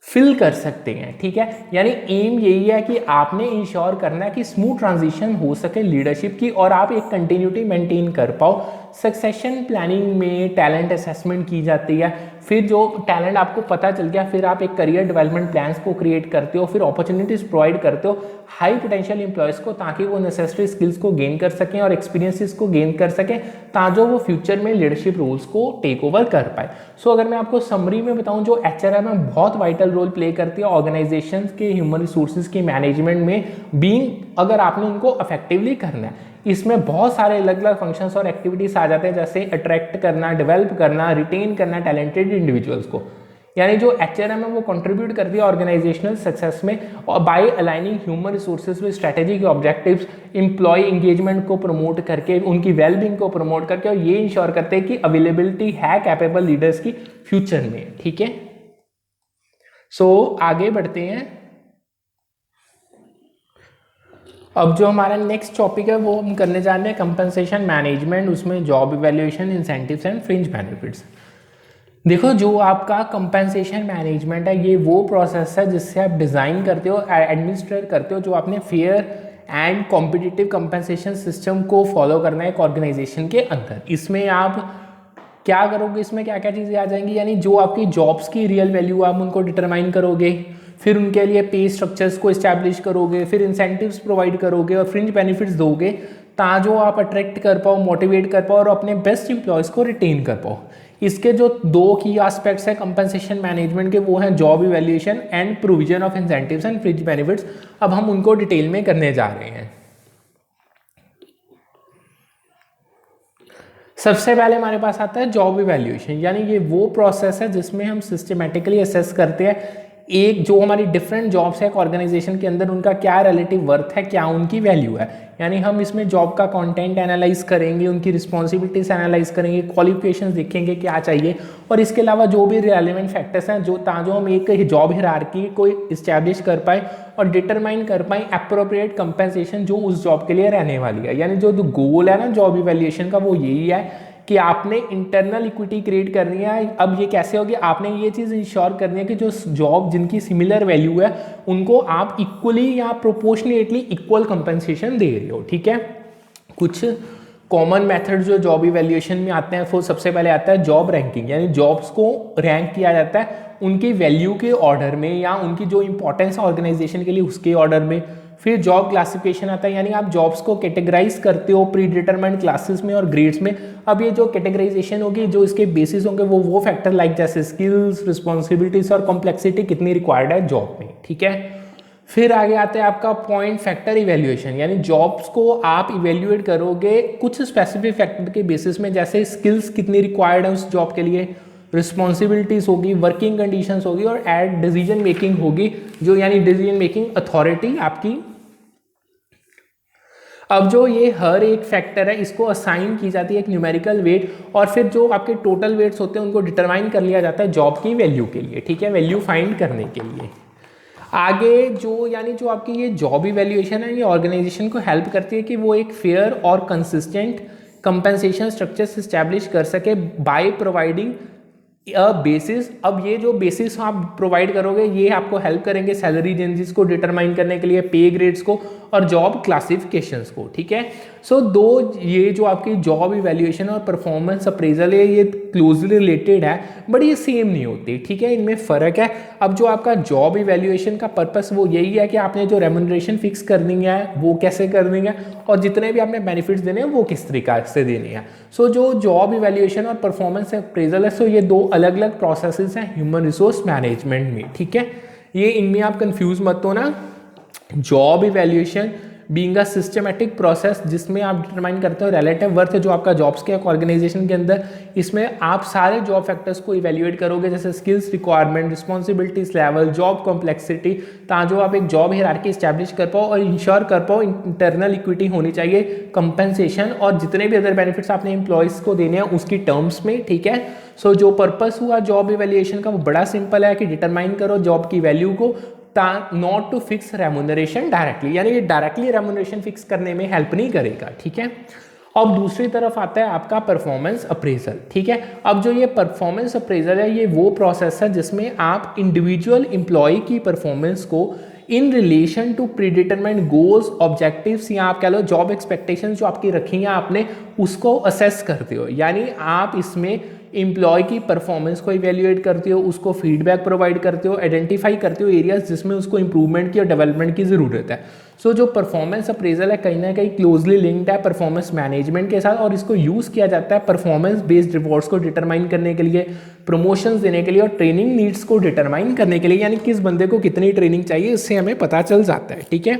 फिल कर सकते हैं। ठीक है, यानी एम यही है कि आपने इंश्योर करना है कि स्मूथ ट्रांजिशन हो सके लीडरशिप की और आप एक कंटिन्यूटी मेंटेन कर पाओ। सक्सेशन प्लानिंग में टैलेंट असेसमेंट की जाती है, फिर जो टैलेंट आपको पता चल गया फिर आप एक करियर डेवलपमेंट प्लान्स को क्रिएट करते हो, फिर अपॉर्चुनिटीज प्रोवाइड करते हो हाई पोटेंशियल एम्प्लॉयज़ को, ताकि वो नेसेसरी स्किल्स को गेन कर सकें और एक्सपीरियंसेस को गेन कर सकें, ताकि वो फ्यूचर में लीडरशिप रोल्स को टेक ओवर कर पाए। सो अगर मैं आपको समरी में बताऊं, जो HRM में बहुत वाइटल रोल प्ले करती है ऑर्गेनाइजेशन के ह्यूमन रिसोर्सेज की मैनेजमेंट में, बीइंग अगर आपने उनको इफेक्टिवली करना है। इसमें बहुत सारे अलग अलग फंक्शंस और एक्टिविटीज आ जाते हैं, जैसे अट्रैक्ट करना, डेवलप करना, रिटेन करना टैलेंटेड इंडिविजुअल्स को। यानी जो HRM है वो कंट्रीब्यूट करती है ऑर्गेनाइजेशनल सक्सेस में और by aligning human resources with strategic objectives, employee engagement को प्रमोट करके, उनकी वेलबींग को प्रमोट करके, और ये इंश्योर करते हैं कि अवेलेबिलिटी है कैपेबल लीडर्स की फ्यूचर में। ठीक है, सो आगे बढ़ते हैं। अब जो हमारा नेक्स्ट टॉपिक है वो हम करने जा रहे हैं कंपनसेशन मैनेजमेंट, उसमें job evaluation, incentives and fringe benefits. देखो जो आपका कंपनसेशन मैनेजमेंट है ये वो प्रोसेस है जिससे आप डिज़ाइन करते हो, एडमिनिस्ट्रेट करते हो, जो आपने fair and competitive compensation system को फॉलो करना है एक ऑर्गेनाइजेशन के अंदर। इसमें आप क्या करोगे, इसमें क्या क्या चीज़ें आ जाएंगी, यानी जो आपकी जॉब्स की रियल वैल्यू आप उनको डिटरमाइन करोगे, फिर उनके लिए पे स्ट्रक्चर्स को इस्टेब्लिश करोगे, फिर इंसेंटिव्स प्रोवाइड करोगे और फ्रिंज बेनिफिट्स दोगे, ताकि जो आप अट्रैक्ट कर पाओ, मोटिवेट कर पाओ और अपने बेस्ट एम्प्लॉयज़ को रिटेन कर पाओ। इसके जो 2 की एस्पेक्ट्स हैं कंपनसेशन मैनेजमेंट के, वो हैं job evaluation and provision of incentives and fringe benefits. अब हम उनको डिटेल में करने जा रहे हैं। सबसे पहले हमारे पास आता है जॉब इवैल्यूएशन, यानी ये वो प्रोसेस है जिसमें हम सिस्टमेटिकली असेस करते हैं एक जो हमारी डिफरेंट जॉब्स है एक ऑर्गेनाइजेशन के अंदर, उनका क्या रिलेटिव वर्थ है, क्या उनकी वैल्यू है। यानी हम इसमें जॉब का कंटेंट एनालाइज करेंगे, उनकी रिस्पॉन्सिबिलिटीज एनालाइज करेंगे, क्वालिफिकेशंस देखेंगे क्या चाहिए, और इसके अलावा जो भी रिलेवेंट फैक्टर्स हैं जो हम एक जॉब हिरार्की को इस्टेब्लिश कर पाए और डिटरमाइन कर पाए अप्रोप्रिएट कंपनसेशन जो उस जॉब के लिए रहने वाली है। यानी जो गोल है ना जॉब इवैल्यूएशन का वो यही है कि आपने इंटरनल इक्विटी क्रिएट करनी है। अब ये कैसे होगी, आपने ये चीज़ इंश्योर करनी है कि जो जॉब जिनकी सिमिलर वैल्यू है उनको आप इक्वली या प्रोपोर्शनेटली इक्वल कंपनसेशन दे रहे हो, ठीक है। कुछ कॉमन मेथड जो जॉब इवैल्यूएशन में आते हैं वो सबसे पहले आता है जॉब रैंकिंग, यानी जॉब्स को रैंक किया जाता है उनकी वैल्यू के ऑर्डर में या उनकी जो इंपॉर्टेंस है ऑर्गेनाइजेशन के लिए उसके ऑर्डर में। फिर जॉब क्लासिफिकेशन आता है, यानी आप जॉब्स को कैटेगराइज करते हो प्री डिटरमाइंड क्लासेस में और ग्रेड्स में। अब ये जो कैटेगराइजेशन होगी, जो इसके बेसिस होंगे वो फैक्टर लाइक जैसे स्किल्स, रिस्पॉन्सिबिलिटीज और कॉम्प्लेक्सिटी कितनी रिक्वायर्ड है जॉब में, ठीक है। फिर आगे आता है आपका पॉइंट फैक्टर इवैल्यूएशन, यानी जॉब्स को आप इवैल्यूएट करोगे कुछ स्पेसिफिक फैक्टर के बेसिस में, जैसे स्किल्स कितनी रिक्वायर्ड है उस जॉब के लिए, रिस्पॉन्सिबिलिटीज होगी, वर्किंग कंडीशंस होगी और एड डिसीजन मेकिंग होगी, जो यानी डिसीजन मेकिंग अथॉरिटी आपकी। अब जो ये हर एक फैक्टर है इसको असाइन की जाती है एक न्यूमेरिकल वेट, और फिर जो आपके टोटल वेट्स होते हैं उनको डिटरमाइन कर लिया जाता है जॉब की वैल्यू के लिए, ठीक है, वैल्यू फाइंड करने के लिए। आगे जो यानी जो आपकी ये जॉब इवैल्यूएशन है ये ऑर्गेनाइजेशन को हेल्प करती है कि वो एक फेयर और कंसिस्टेंट कंपनसेशन स्ट्रक्चर्स इस्टेब्लिश कर सके बाय प्रोवाइडिंग अ बेसिस। अब ये जो बेसिस आप प्रोवाइड करोगे ये आपको हेल्प करेंगे सैलरी रेंजेस को डिटरमाइन करने के लिए, पे ग्रेड्स को और जॉब क्लासिफिकेशंस को, ठीक है। सो ये जो आपकी जॉब इवैल्यूएशन और परफॉर्मेंस अप्रेजल है ये क्लोजली रिलेटेड है, बट ये सेम नहीं होती, ठीक है, इनमें फ़र्क है। अब जो आपका जॉब इवैल्यूएशन का पर्पस वो यही है कि आपने जो रेम्युनरेशन फिक्स करनी है वो कैसे करनी है और जितने भी आपने बेनिफिट्स देने हैं वो किस तरीका से देने हैं। सो जो जॉब इवैल्यूएशन और परफॉर्मेंस अप्रेजल है, सो ये दो अलग अलग प्रोसेसेस हैं ह्यूमन रिसोर्स मैनेजमेंट में, ठीक है। ये इनमें आप कंफ्यूज मत हो ना। Job evaluation being a systematic process जिसमें आप डिटरमाइन करते हो रिलेटिव वर्थ जो आपका जॉब्स के ऑर्गेनाइजेशन के अंदर, इसमें आप सारे जॉब फैक्टर्स को इवैल्यूएट करोगे, जैसे skills requirement, responsibilities level, job complexity, ताकि आप एक जॉब हायरार्की एस्टैब्लिश कर पाओ और इंश्योर कर पाओ इंटरनल इक्विटी होनी चाहिए, कंपनसेशन और जितने भी अदर बेनिफिट्स आपने एम्प्लॉयज़ को देने हैं उसकी टर्म्स में, ठीक है। सो जो पर्पस हुआ जॉब इवैल्यूएशन का वो बड़ा सिंपल है कि डिटरमाइन करो जॉब की वैल्यू को, not to fix remuneration directly, यानी ये डायरेक्टली रेम्यूनरेशन फिक्स करने में हेल्प नहीं करेगा, ठीक है। अब दूसरी तरफ आता है आपका परफॉर्मेंस अप्रेजल, ठीक है। अब जो ये परफॉर्मेंस अप्रेजल है ये वो प्रोसेस है जिसमें आप इंडिविजुअल एम्प्लॉय की परफॉर्मेंस को in relation to predetermined goals, objectives या आप कह लो जॉब एक्सपेक्टेशंस जो आपकी रखी हैं आपने, उसको असेस करते हो। यानी आप इसमें एम्प्लॉय की परफॉर्मेंस को इवेल्युएट करते हो, उसको फीडबैक प्रोवाइड करते हो, आइडेंटिफाई करते हो एरियाज जिसमें उसको इंप्रूवमेंट की और डेवलपमेंट की ज़रूरत है। सो जो परफॉर्मेंस अप्रेजल है कहीं ना कहीं क्लोजली लिंक्ड है परफॉर्मेंस मैनेजमेंट के साथ, और इसको यूज़ किया जाता है परफॉर्मेंस बेस्ड रिवॉर्ड्स को डिटरमाइन करने के लिए, प्रमोशंस देने के लिए और ट्रेनिंग नीड्स को डिटरमाइन करने के लिए, यानी किस बंदे को कितनी ट्रेनिंग चाहिए इससे हमें पता चल जाता है, ठीक है।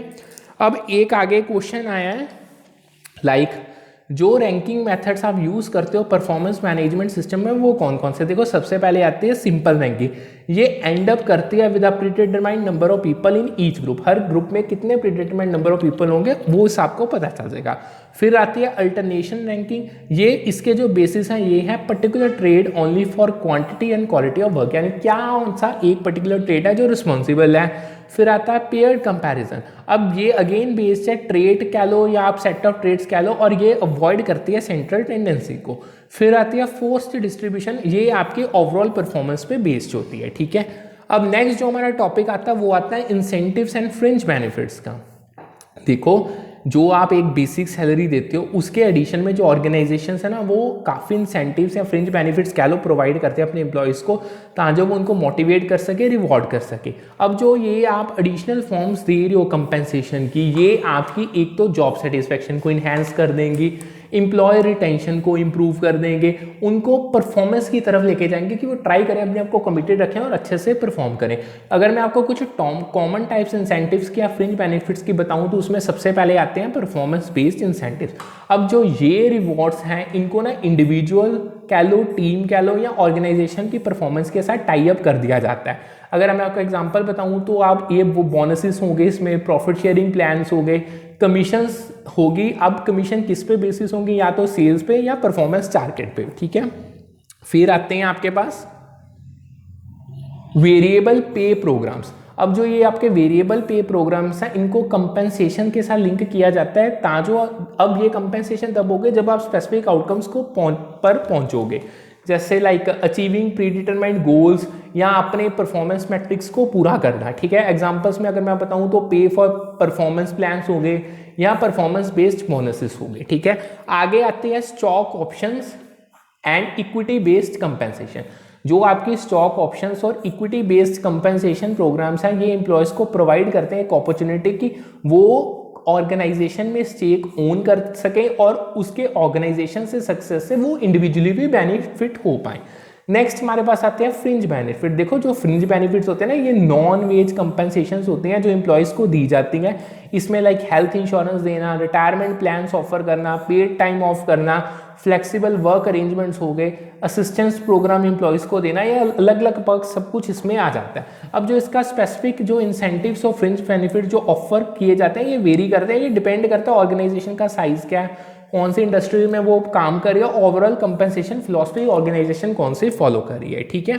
अब एक आगे क्वेश्चन आया है लाइक जो रैंकिंग मेथड्स आप यूज़ करते हो परफॉर्मेंस मैनेजमेंट सिस्टम में वो कौन कौन से। देखो सबसे पहले आती है सिंपल रैंकिंग, ये एंड अप करती है with a predetermined number of people in each group, her group में कितने प्रीडिटरमाइंड नंबर ऑफ पीपल होंगे वो इस आपको पता चल जाएगा। फिर आती है अल्टरनेशन रैंकिंग, ये इसके जो बेसिस हैं ये है particular trade only for quantity and quality of work, यानी क्या कौन सा एक पर्टिकुलर ट्रेड है जो रिस्पॉन्सिबल है। फिर आता है पेयर्ड कंपैरिजन, अब ये अगेन बेस्ड है ट्रेड कह लो या आप सेट ऑफ ट्रेड्स कह लो, और ये अवॉइड करती है सेंट्रल टेंडेंसी को। फिर आती है फोर्स्ड डिस्ट्रीब्यूशन, ये आपके ओवरऑल परफॉर्मेंस पे बेस्ड होती है, ठीक है। अब नेक्स्ट जो हमारा टॉपिक आता है वो आता है इंसेंटिव्स एंड फ्रिंज बेनिफिट्स का। देखो जो आप एक बेसिक सैलरी देते हो उसके एडिशन में जो ऑर्गेनाइजेशंस है ना वो काफ़ी इंसेंटिव्स या फ्रिंज बेनिफिट्स कह लो प्रोवाइड करते हैं अपने एम्प्लॉयज़ को, ताकि वो उनको मोटिवेट कर सके, रिवॉर्ड कर सके। अब जो ये आप एडिशनल फॉर्म्स दे रहे हो कंपेंसेशन की, ये आपकी एक तो जॉब सेटिस्फेक्शन को इन्हेंस कर देंगी, एम्प्लॉय रिटेंशन को इम्प्रूव कर देंगे, उनको परफॉर्मेंस की तरफ लेके जाएंगे कि वो ट्राई करें अपने आप को कमिटेड रखें और अच्छे से परफॉर्म करें। अगर मैं आपको कुछ कॉमन टाइप्स इंसेंटिव्स की या फ्रिंज बेनिफिट्स की बताऊं तो उसमें सबसे पहले आते हैं परफॉर्मेंस बेस्ड इंसेंटिव्स। अब जो ये रिवॉर्ड्स हैं इनको ना इंडिविजुअल कह लो, टीम कह लो या ऑर्गेनाइजेशन की परफॉर्मेंस के साथ टाई अप कर दिया जाता है। अगर मैं आपको एग्जांपल बताऊं तो आप ये वो बोनसेस होंगे, इसमें प्रॉफिट शेयरिंग प्लान्स हो गए, कमीशंस होगी। अब कमीशन किस पे बेसिस होंगे, या तो सेल्स पे या परफॉर्मेंस टारगेट पे, ठीक है। फिर आते हैं आपके पास वेरिएबल पे प्रोग्राम्स। अब जो ये आपके वेरिएबल पे प्रोग्राम्स हैं इनको कंपेंसेशन के साथ लिंक किया जाता है ताजो अब ये कंपेंसेशन तब होगे जब आप स्पेसिफिक आउटकम्स को पर पहुंचोगे, जैसे like achieving pre determined goals या अपने परफॉर्मेंस मैट्रिक्स को पूरा करना। ठीक है, एग्जांपल्स में अगर मैं बताऊं तो पे फॉर परफॉर्मेंस प्लान्स हो गए या परफॉर्मेंस बेस्ड बोनसेस हो गए। ठीक है, आगे आते हैं stock options and equity based compensation. जो आपकी स्टॉक ऑप्शंस और इक्विटी बेस्ड कंपेंसेशन प्रोग्राम्स हैं ये एम्प्लॉयज को प्रोवाइड करते हैं एक अपॉर्चुनिटी की वो ऑर्गेनाइजेशन में स्टेक ओन कर सके और उसके ऑर्गेनाइजेशन से सक्सेस से वो इंडिविजुअली भी बेनिफिट हो पाए। नेक्स्ट हमारे पास आते हैं फ्रिंज बेनिफिट। देखो जो फ्रिंज बेनिफिट्स होते हैं ना ये नॉन वेज कंपनसेशन होते हैं जो एम्प्लॉयज को दी जाती हैं। इसमें लाइक हेल्थ इंश्योरेंस देना, रिटायरमेंट प्लान्स ऑफर करना, पेड टाइम ऑफ करना, फ्लेक्सिबल वर्क अरेंजमेंट्स हो गए, असिस्टेंस प्रोग्राम एम्प्लॉयज को देना, ये अलग अलग पर्क सब कुछ इसमें आ जाता है। अब जो इसका स्पेसिफिक जो इंसेंटिव्स और फ्रिंज बेनिफिट जो ऑफर किए जाते हैं ये वेरी करते हैं, ये डिपेंड करता है ऑर्गेनाइजेशन का साइज क्या है, कौन सी इंडस्ट्री में वो काम कर रही है, ओवरऑल कंपनसेशन फिलॉसफी ऑर्गेनाइजेशन कौन सी फॉलो कर रही है। ठीक है,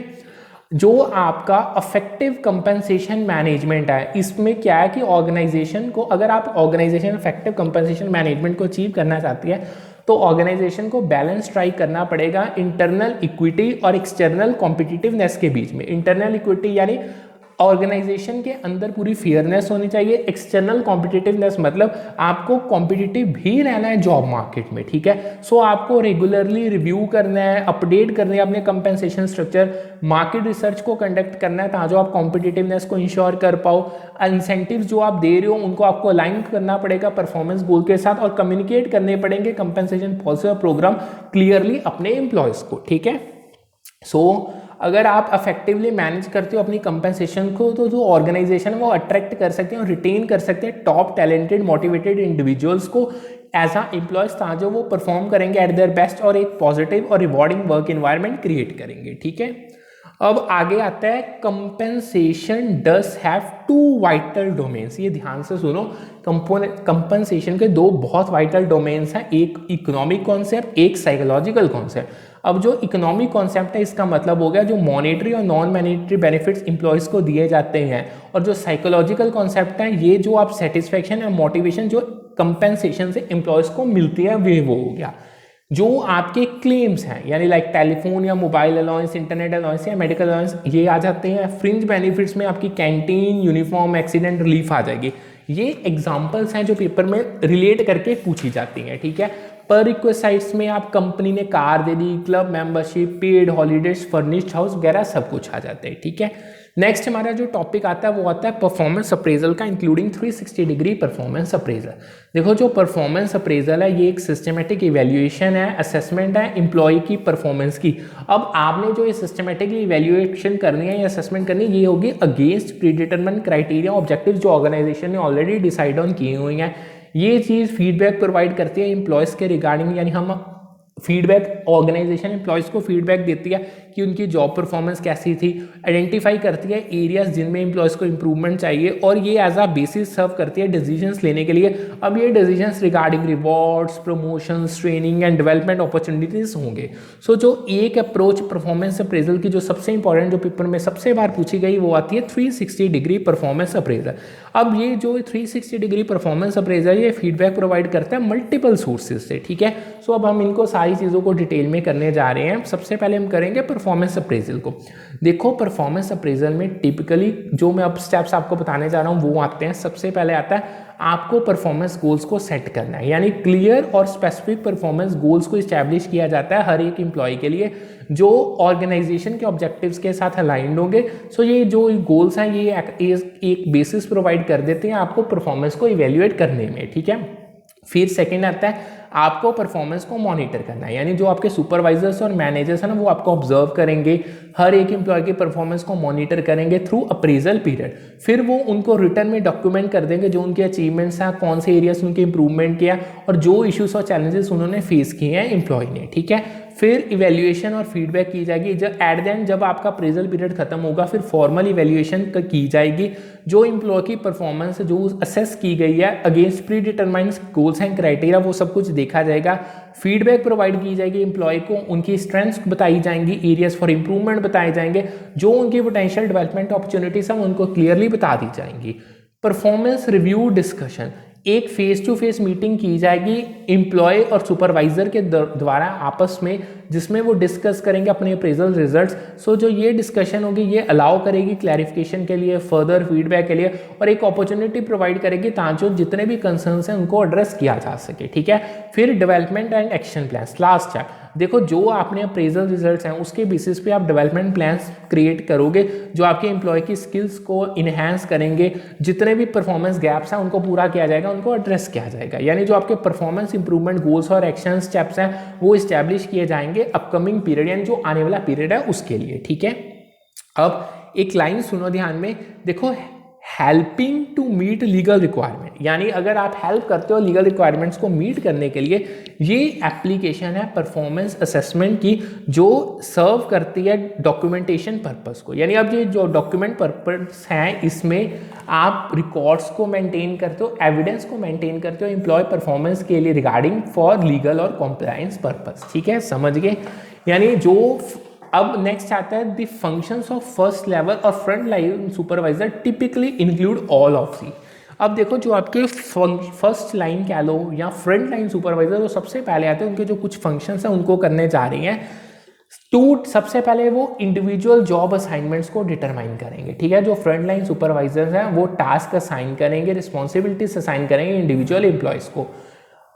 जो आपका अफेक्टिव कंपनसेशन मैनेजमेंट है इसमें क्या है कि ऑर्गेनाइजेशन को अगर आप ऑर्गेनाइजेशन अफेक्टिव कंपनसेशन मैनेजमेंट को अचीव करना चाहती है तो ऑर्गेनाइजेशन को बैलेंस स्ट्राइक करना पड़ेगा इंटरनल इक्विटी और एक्सटर्नल कॉम्पिटिटिवनेस के बीच में। इंटरनल इक्विटी यानी ऑर्गेनाइजेशन के अंदर पूरी फेयरनेस होनी चाहिए, एक्सटर्नल कॉम्पिटिटिवनेस मतलब आपको कॉम्पिटिटिव भी रहना है जॉब मार्केट में। ठीक है, सो आपको रेगुलरली रिव्यू करना है, अपडेट करना है अपने कंपनसेशन स्ट्रक्चर, मार्केट रिसर्च को कंडक्ट करना है ताकि आप कॉम्पिटिटिवनेस को इंश्योर कर पाओ। इंसेंटिव्स जो आप दे रहे हो उनको आपको अलाइन करना पड़ेगा परफॉर्मेंस गोल के साथ और कम्युनिकेट करने पड़ेंगे कंपनसेशन पॉलिसी और प्रोग्राम क्लियरली अपने एम्प्लॉयज को। ठीक है, सो अगर आप अफेक्टिवली मैनेज करते हो अपनी कंपनसेशन को तो जो ऑर्गेनाइजेशन है वो अट्रैक्ट कर सकते हैं और रिटेन कर सकते हैं टॉप टैलेंटेड मोटिवेटेड इंडिविजुअल्स को एज अ एम्प्लॉयज ताकि वो परफॉर्म करेंगे एट देयर बेस्ट और एक पॉजिटिव और रिवॉर्डिंग वर्क एनवायरनमेंट क्रिएट करेंगे। ठीक है, अब आगे आता है compensation does have two vital domains. ये ध्यान से सुनो, कंपनसेशन के दो बहुत वाइटल डोमेन्स हैं, एक इकोनॉमिक कॉन्सेप्ट, एक साइकोलॉजिकल कॉन्सेप्ट। अब जो इकोनॉमिक कॉन्सेप्ट है इसका मतलब हो गया जो मॉनेटरी और नॉन मॉनेटरी बेनिफिट्स इंप्लॉयज को दिए जाते हैं, और जो साइकोलॉजिकल कॉन्सेप्ट है ये जो आप सेटिस्फेक्शन और मोटिवेशन जो कंपनसेशन से इंप्लॉयज को मिलती है वो हो गया। जो आपके क्लेम्स हैं यानी लाइक टेलीफोन या मोबाइल अलाउंस, इंटरनेट अलाउंस या मेडिकल अलाउंस ये आ जाते हैं। फ्रिंज बेनिफिट्स में आपकी कैंटीन, यूनिफॉर्म, एक्सीडेंट रिलीफ आ जाएगी। ये एग्जांपल्स हैं जो पेपर में रिलेट करके पूछी जाती हैं। ठीक है, पर रिक्वेस्ट साइट्स में आप कंपनी ने कार दे दी, club membership, paid holidays, furnished house वगैरह सब कुछ आ जाते हैं। ठीक है, नेक्स्ट हमारा जो टॉपिक आता है वो आता है परफॉर्मेंस अप्रेजल का, इंक्लूडिंग 360 डिग्री परफॉर्मेंस अप्रेजल। देखो जो परफॉर्मेंस अप्रेजल है ये एक सिस्टमेटिक इवैल्यूएशन है, असेसमेंट है एम्प्लॉय की परफॉर्मेंस की। अब आपने जो ये सिस्टमेटिकली इवैल्यूएशन करनी है या असेसमेंट करनी है ये होगी against pre determined criteria objective जो ऑर्गेनाइजेशन ने ऑलरेडी डिसाइड ऑन किए हुए हैं। ये चीज़ फीडबैक प्रोवाइड करती है एम्प्लॉयज़ के रिगार्डिंग, यानी हम फीडबैक ऑर्गेनाइजेशन एम्प्लॉयज़ को फीडबैक देती है कि उनकी जॉब परफॉर्मेंस कैसी थी, आइडेंटिफाई करती है एरियाज जिनमें एम्प्लॉयज़ को इंप्रूवमेंट चाहिए और ये एज अ बेसिस सर्व करती है डिसीजंस लेने के लिए। अब ये decisions regarding rewards, promotions, training and development opportunities होंगे। सो जो एक अप्रोच परफॉर्मेंस अप्रेजल की जो सबसे इंपॉर्टेंट जो पेपर में सबसे बार पूछी गई वो आती है 360 डिग्री परफॉर्मेंस अप्रेजल। अब ये जो 360 डिग्री परफॉर्मेंस अप्रेजल ये फीडबैक प्रोवाइड करता है मल्टीपल सोर्सेज से। ठीक है, सो अब हम इनको सारी चीज़ों को डिटेल में करने जा रहे हैं। सबसे पहले हम करेंगे परफॉर्मेंस अप्रेजल को। देखो परफॉर्मेंस अप्रेजल में टिपिकली जो मैं अब स्टेप्स आपको बताने जा रहा हूँ वो आते हैं। सबसे पहले आता है आपको परफॉर्मेंस गोल्स को सेट करना है, यानी क्लियर और स्पेसिफिक परफॉर्मेंस गोल्स को इस्टेब्लिश किया जाता है हर एक एम्प्लॉय के लिए जो ऑर्गेनाइजेशन के ऑब्जेक्टिव्स के साथ अलाइंड होंगे। सो ये जो गोल्स हैं ये एक बेसिस प्रोवाइड कर देते हैं आपको परफॉर्मेंस को इवेल्युएट करने में। ठीक है, फिर सेकंड आता है आपको परफॉर्मेंस को मॉनिटर करना है, यानी जो आपके सुपरवाइजर्स और मैनेजर्स हैं ना वो आपको ऑब्जर्व करेंगे, हर एक एम्प्लॉय की परफॉर्मेंस को मॉनिटर करेंगे थ्रू अप्रेजल पीरियड। फिर वो उनको रिटर्न में डॉक्यूमेंट कर देंगे जो उनके अचीवमेंट्स हैं, कौन से एरियाज उनके इंप्रूवमेंट किया और जो इश्यूज और चैलेंजेस उन्होंने फेस किए हैं एम्प्लॉय ने। ठीक है, फिर इवेल्युएशन और फीडबैक की जाएगी। जब एट द एंड जब आपका अप्रेजल पीरियड खत्म होगा फिर फॉर्मल इवेल्युएशन की जाएगी। जो एम्प्लॉय की परफॉर्मेंस जो असेस की गई है against pre determined goals and criteria वो सब कुछ देखा जाएगा। फीडबैक प्रोवाइड की जाएगी एम्प्लॉय को, उनकी स्ट्रेंथ्स बताई जाएंगी, एरियाज फॉर इंप्रूवमेंट बताए जाएंगे, जो उनकी पोटेंशियल डेवलपमेंट अपॉर्चुनिटीज हैं उनको क्लियरली बता दी जाएंगी। परफॉर्मेंस रिव्यू डिस्कशन, एक फेस टू फेस मीटिंग की जाएगी एम्प्लॉय और सुपरवाइजर के द्वारा आपस में, जिसमें वो डिस्कस करेंगे अपने अप्रेजल रिजल्ट्स। सो जो ये डिस्कशन होगी ये अलाउ करेगी क्लैरिफिकेशन के लिए, फर्दर फीडबैक के लिए, और एक अपॉर्चुनिटी प्रोवाइड करेगी ताकि जितने भी कंसर्न्स हैं उनको एड्रेस किया जा सके। ठीक है, फिर development and action plan, last chapter. देखो जो आपने अप्रेजल रिजल्ट्स हैं उसके बेसिस पे आप डेवलपमेंट प्लान्स क्रिएट करोगे जो आपके एम्प्लॉय की स्किल्स को इन्हेंस करेंगे। जितने भी परफॉर्मेंस गैप्स हैं उनको पूरा किया जाएगा, उनको एड्रेस किया जाएगा। यानी जो आपके परफॉर्मेंस इंप्रूवमेंट गोल्स और एक्शन स्टेप्स हैं वो इस्टेब्लिश किए जाएंगे अपकमिंग पीरियड, यानी जो आने वाला पीरियड है उसके लिए। ठीक है, अब एक लाइन सुनो ध्यान में, देखो helping to meet legal requirement, यानी अगर आप हेल्प करते हो लीगल रिक्वायरमेंट्स को मीट करने के लिए, ये एप्लीकेशन है परफॉर्मेंस असेसमेंट की जो सर्व करती है डॉक्यूमेंटेशन पर्पस को। यानी अब ये जो डॉक्यूमेंट पर्पस हैं इसमें आप रिकॉर्ड्स को मेंटेन करते हो, एविडेंस को मेंटेन करते हो एम्प्लॉय परफॉर्मेंस के लिए रिगार्डिंग फॉर लीगल और कॉम्प्लायंस पर्पस। ठीक है, समझ गए। यानी जो अब नेक्स्ट आता है the functions of first level और front line supervisor typically include all of the. अब देखो जो आपके फर्स्ट लाइन कह लो या फ्रंट लाइन सुपरवाइजर वो सबसे पहले आते हैं, उनके जो कुछ फंक्शंस हैं उनको करने जा रही हैं। सबसे पहले वो इंडिविजुअल जॉब असाइनमेंट्स को डिटरमाइन करेंगे। ठीक है, जो फ्रंट लाइन सुपरवाइजर्स हैं वो टास्क असाइन करेंगे, रिस्पॉन्सिबिलिटीज असाइन करेंगे इंडिविजुअल एम्प्लॉयज़ को।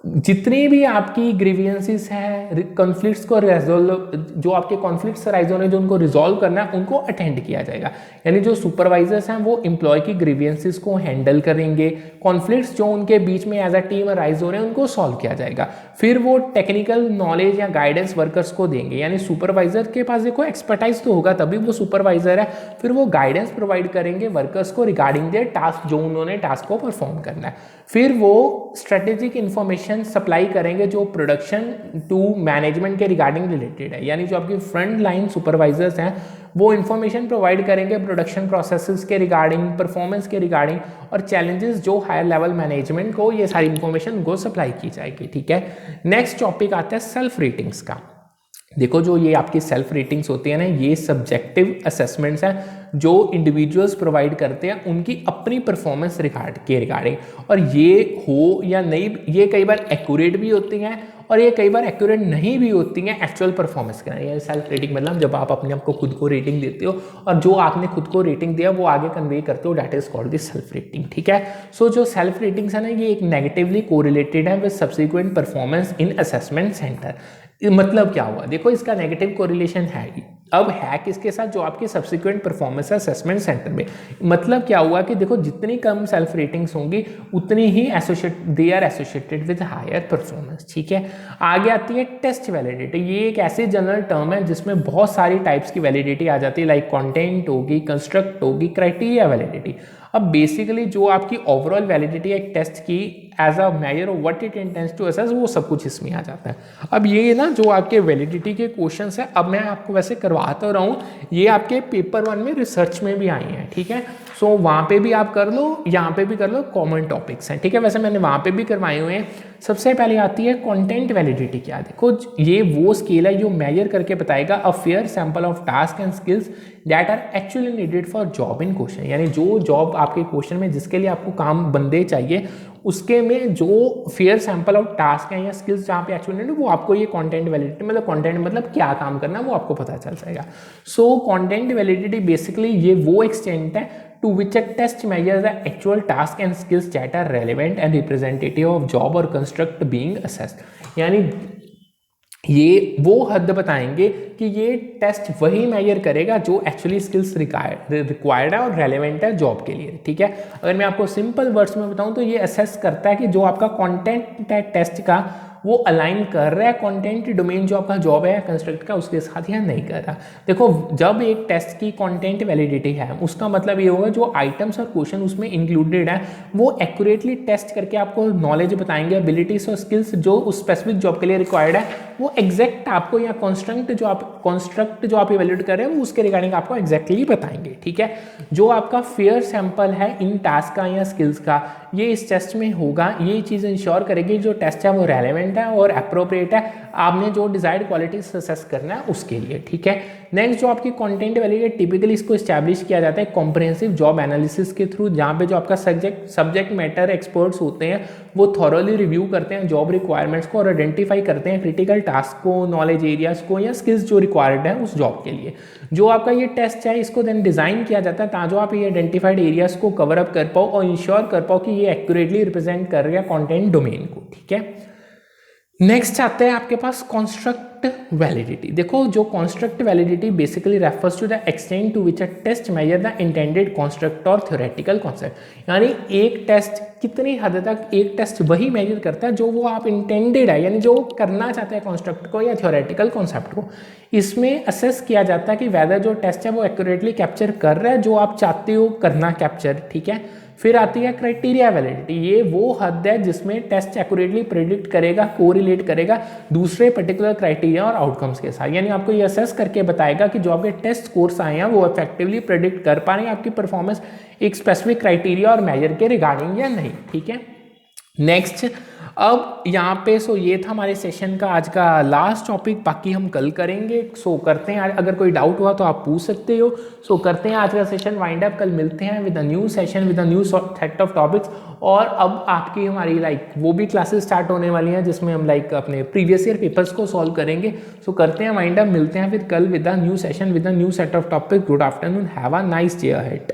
जितनी भी आपकी ग्रीवियंसेस हैं, कॉन्फ्लिक्ट्स को रिजॉल्व, जो आपके कॉन्फ्लिक्ट्स राइज होने जो उनको रिजॉल्व करना है उनको अटेंड किया जाएगा। यानी जो सुपरवाइजर्स हैं वो एम्प्लॉय की ग्रीवियंसेस को हैंडल करेंगे, कॉन्फ्लिक्ट्स जो उनके बीच में एज अ टीम राइज हो रहे हैं उनको सॉल्व किया जाएगा। फिर वो टेक्निकल नॉलेज या गाइडेंस वर्कर्स को देंगे, यानी सुपरवाइजर के पास देखो एक्सपर्टाइज तो होगा तभी वो सुपरवाइजर है। फिर वो गाइडेंस प्रोवाइड करेंगे वर्कर्स को रिगार्डिंग देयर टास्क, जो उन्होंने टास्क को परफॉर्म करना है। फिर वो स्ट्रेटेजिक इंफॉर्मेशन सप्लाई करेंगे जो प्रोडक्शन टू मैनेजमेंट के रिगार्डिंग रिलेटेड है। यानी जो आपकी फ्रंट लाइन सुपरवाइजर्स हैं वो इंफॉर्मेशन प्रोवाइड करेंगे प्रोडक्शन प्रोसेसेस के रिगार्डिंग, परफॉर्मेंस के रिगार्डिंग, और चैलेंजेस जो हायर लेवल मैनेजमेंट को ये सारी इंफॉर्मेशन को सप्लाई की जाएगी। ठीक है, नेक्स्ट टॉपिक आता है सेल्फ रेटिंग्स का। देखो जो ये आपकी सेल्फ रेटिंग्स होती है ना, ये सब्जेक्टिव असेसमेंट्स हैं जो इंडिविजुअल्स प्रोवाइड करते हैं उनकी अपनी परफॉर्मेंस रिगार्डिंग, और ये हो या नहीं, ये कई बार एक्यूरेट भी होती हैं और ये कई बार एक्यूरेट नहीं भी होती हैं एक्चुअल परफॉर्मेंस के। ये सेल्फ रेटिंग मतलब जब आप अपने आप को खुद को रेटिंग देते हो और जो आपने खुद को रेटिंग दिया वो आगे कन्वे करते हो, that is called the self rating. ठीक है, सो जो सेल्फ रेटिंग्स है ना ये एक नेगेटिवली कोरिलेटेड है with subsequent performance in assessment centre. मतलब क्या हुआ, देखो इसका नेगेटिव कोरिलेशन है ही। अब है किसके साथ, जो आपकी सब्सिक्वेंट परफॉर्मेंस है असेसमेंट सेंटर में। मतलब क्या हुआ कि देखो जितनी कम सेल्फ रेटिंग्स होंगी उतनी ही they are associated with higher performance. ठीक है, आगे आती है टेस्ट वैलिडिटी। ये एक ऐसी जनरल टर्म है जिसमें बहुत सारी टाइप्स की वैलिडिटी आ जाती है, लाइक कंटेंट होगी, कंस्ट्रक्ट होगी, क्राइटेरिया वैलिडिटी। अब बेसिकली जो आपकी ओवरऑल वैलिडिटी है एक टेस्ट की as a measure of what it intends to assess, वो सब कुछ इसमें आ जाता है। अब ये ना जो आपके वैलिडिटी के क्वेश्चंस हैं, अब मैं आपको वैसे करवाता रहा हूँ, ये आपके पेपर 1 में रिसर्च में भी आई हैं। ठीक है, सो वहाँ पे भी आप कर लो, यहाँ पे भी कर लो, कॉमन टॉपिक्स हैं। ठीक है, वैसे मैंने वहाँ पे भी करवाए हुए हैं। सबसे पहले आती है कंटेंट वैलिडिटी। क्या, देखो ये वो स्केल है जो मेजर करके बताएगा a fair sample of task and skills that are actually needed for job in question. यानी जो जॉब आपके क्वेश्चन में जिसके लिए आपको काम बंदे चाहिए उसके में जो फेयर सैंपल ऑफ टास्क हैं या स्किल्स जहाँ पे एक्चुअली नीडेड, वो आपको ये कंटेंट वैलिडिटी, मतलब कंटेंट मतलब क्या काम करना है वो आपको पता चल जाएगा। सो कंटेंट वैलिडिटी बेसिकली ये वो एक्सटेंट है to which a test measures the actual task and skills that are relevant and representative of job or construct being assessed। यानी ये वो हद बताएंगे कि ये टेस्ट वही मेजर करेगा जो एक्चुअली स्किल्स रिक्वायर्ड है और रेलेवेंट है जॉब के लिए। ठीक है, अगर मैं आपको सिंपल वर्ड्स में बताऊं तो ये असेस करता है कि जो आपका कंटेंट है टेस्ट का वो अलाइन कर रहा है कंटेंट डोमेन जो आपका जॉब है कंस्ट्रक्ट का उसके साथ या नहीं कर रहा। देखो जब एक टेस्ट की कंटेंट वैलिडिटी है उसका मतलब ये होगा जो आइटम्स और क्वेश्चन उसमें इंक्लूडेड है वो एक्यूरेटली टेस्ट करके आपको नॉलेज बताएंगे, एबिलिटीज और स्किल्स जो उस स्पेसिफिक जॉब के लिए रिक्वायर्ड है वो एग्जैक्ट आपको या कॉन्स्ट्रक्ट जो आप इवेल्यूएट कर रहे हैं वो उसके रिगार्डिंग आपको एग्जैक्टली बताएंगे। ठीक है, जो आपका फेयर सैंपल है इन टास्क का या स्किल्स का ये इस टेस्ट में होगा, ये चीज़ इंश्योर करेगी जो टेस्ट है वो रेलेवेंट है और अप्रोप्रिएट है आपने जो डिजायर्ड क्वालिटी असेस करना है उसके लिए। ठीक है, नेक्स्ट जो आपकी कंटेंट वैल्यू है टिपिकली इसको एस्टैब्लिश किया जाता है कॉम्प्रिहेंसिव जॉब एनालिसिस के थ्रू, जहाँ पे जो आपका सब्जेक्ट मैटर एक्सपर्ट्स होते हैं वो थॉरली रिव्यू करते हैं जॉब रिक्वायरमेंट्स को और आइडेंटिफाई करते हैं क्रिटिकल टास्क को, नॉलेज एरियाज को या स्किल्स जो रिक्वायर्ड है उस जॉब के लिए। जो आपका ये टेस्ट है इसको देन डिजाइन किया जाता है ताकि आप ये आइडेंटिफाइड एरियाज को कवर अप कर पाओ और इंश्योर कर पाओ कि ये एक्यूरेटली रिप्रेजेंट कर रहा है कंटेंट डोमेन को। ठीक है, नेक्स्ट आते हैं आपके पास कॉन्स्ट्रक्ट वैलिडिटी। देखो जो construct validity basically refers to the extent to which a test measure the intended construct और थ्योरेटिकल कॉन्सेप्ट, यानी एक टेस्ट कितनी हद तक एक टेस्ट वही मेजर करता है जो वो आप इंटेंडेड है यानी जो करना चाहते हैं कॉन्स्ट्रक्ट को या थ्योरेटिकल कॉन्सेप्ट को। इसमें असेस किया जाता है कि वेदर जो टेस्ट है वो एक्यूरेटली कैप्चर कर रहा है जो आप चाहते हो करना कैप्चर। ठीक है, फिर आती है क्राइटेरिया वैलिडिटी, ये वो हद है जिसमें टेस्ट एक्यूरेटली प्रेडिक्ट करेगा, कोरिलेट करेगा दूसरे पर्टिकुलर क्राइटेरिया और आउटकम्स के साथ, यानी आपको ये असेस करके बताएगा कि जो आपके टेस्ट स्कोर्स आए हैं वो इफेक्टिवली प्रेडिक्ट कर पा रहे हैं आपकी परफॉर्मेंस एक स्पेसिफिक क्राइटेरिया और मेजर के रिगार्डिंग या नहीं। ठीक है, नेक्स्ट अब यहाँ पे ये था हमारे सेशन का आज का लास्ट टॉपिक, बाकी हम कल करेंगे। करते हैं, अगर कोई डाउट हुआ तो आप पूछ सकते हो। करते हैं आज का सेशन वाइंड अप, कल मिलते हैं with a new session with a new set of topics. और अब आपकी हमारी वो भी क्लासेस स्टार्ट होने वाली हैं जिसमें हम अपने प्रीवियस ईयर पेपर्स को सॉल्व करेंगे। करते हैं वाइंड अप, मिलते हैं फिर कल with a new session with a new set of topic. Good afternoon, have a nice day ahead.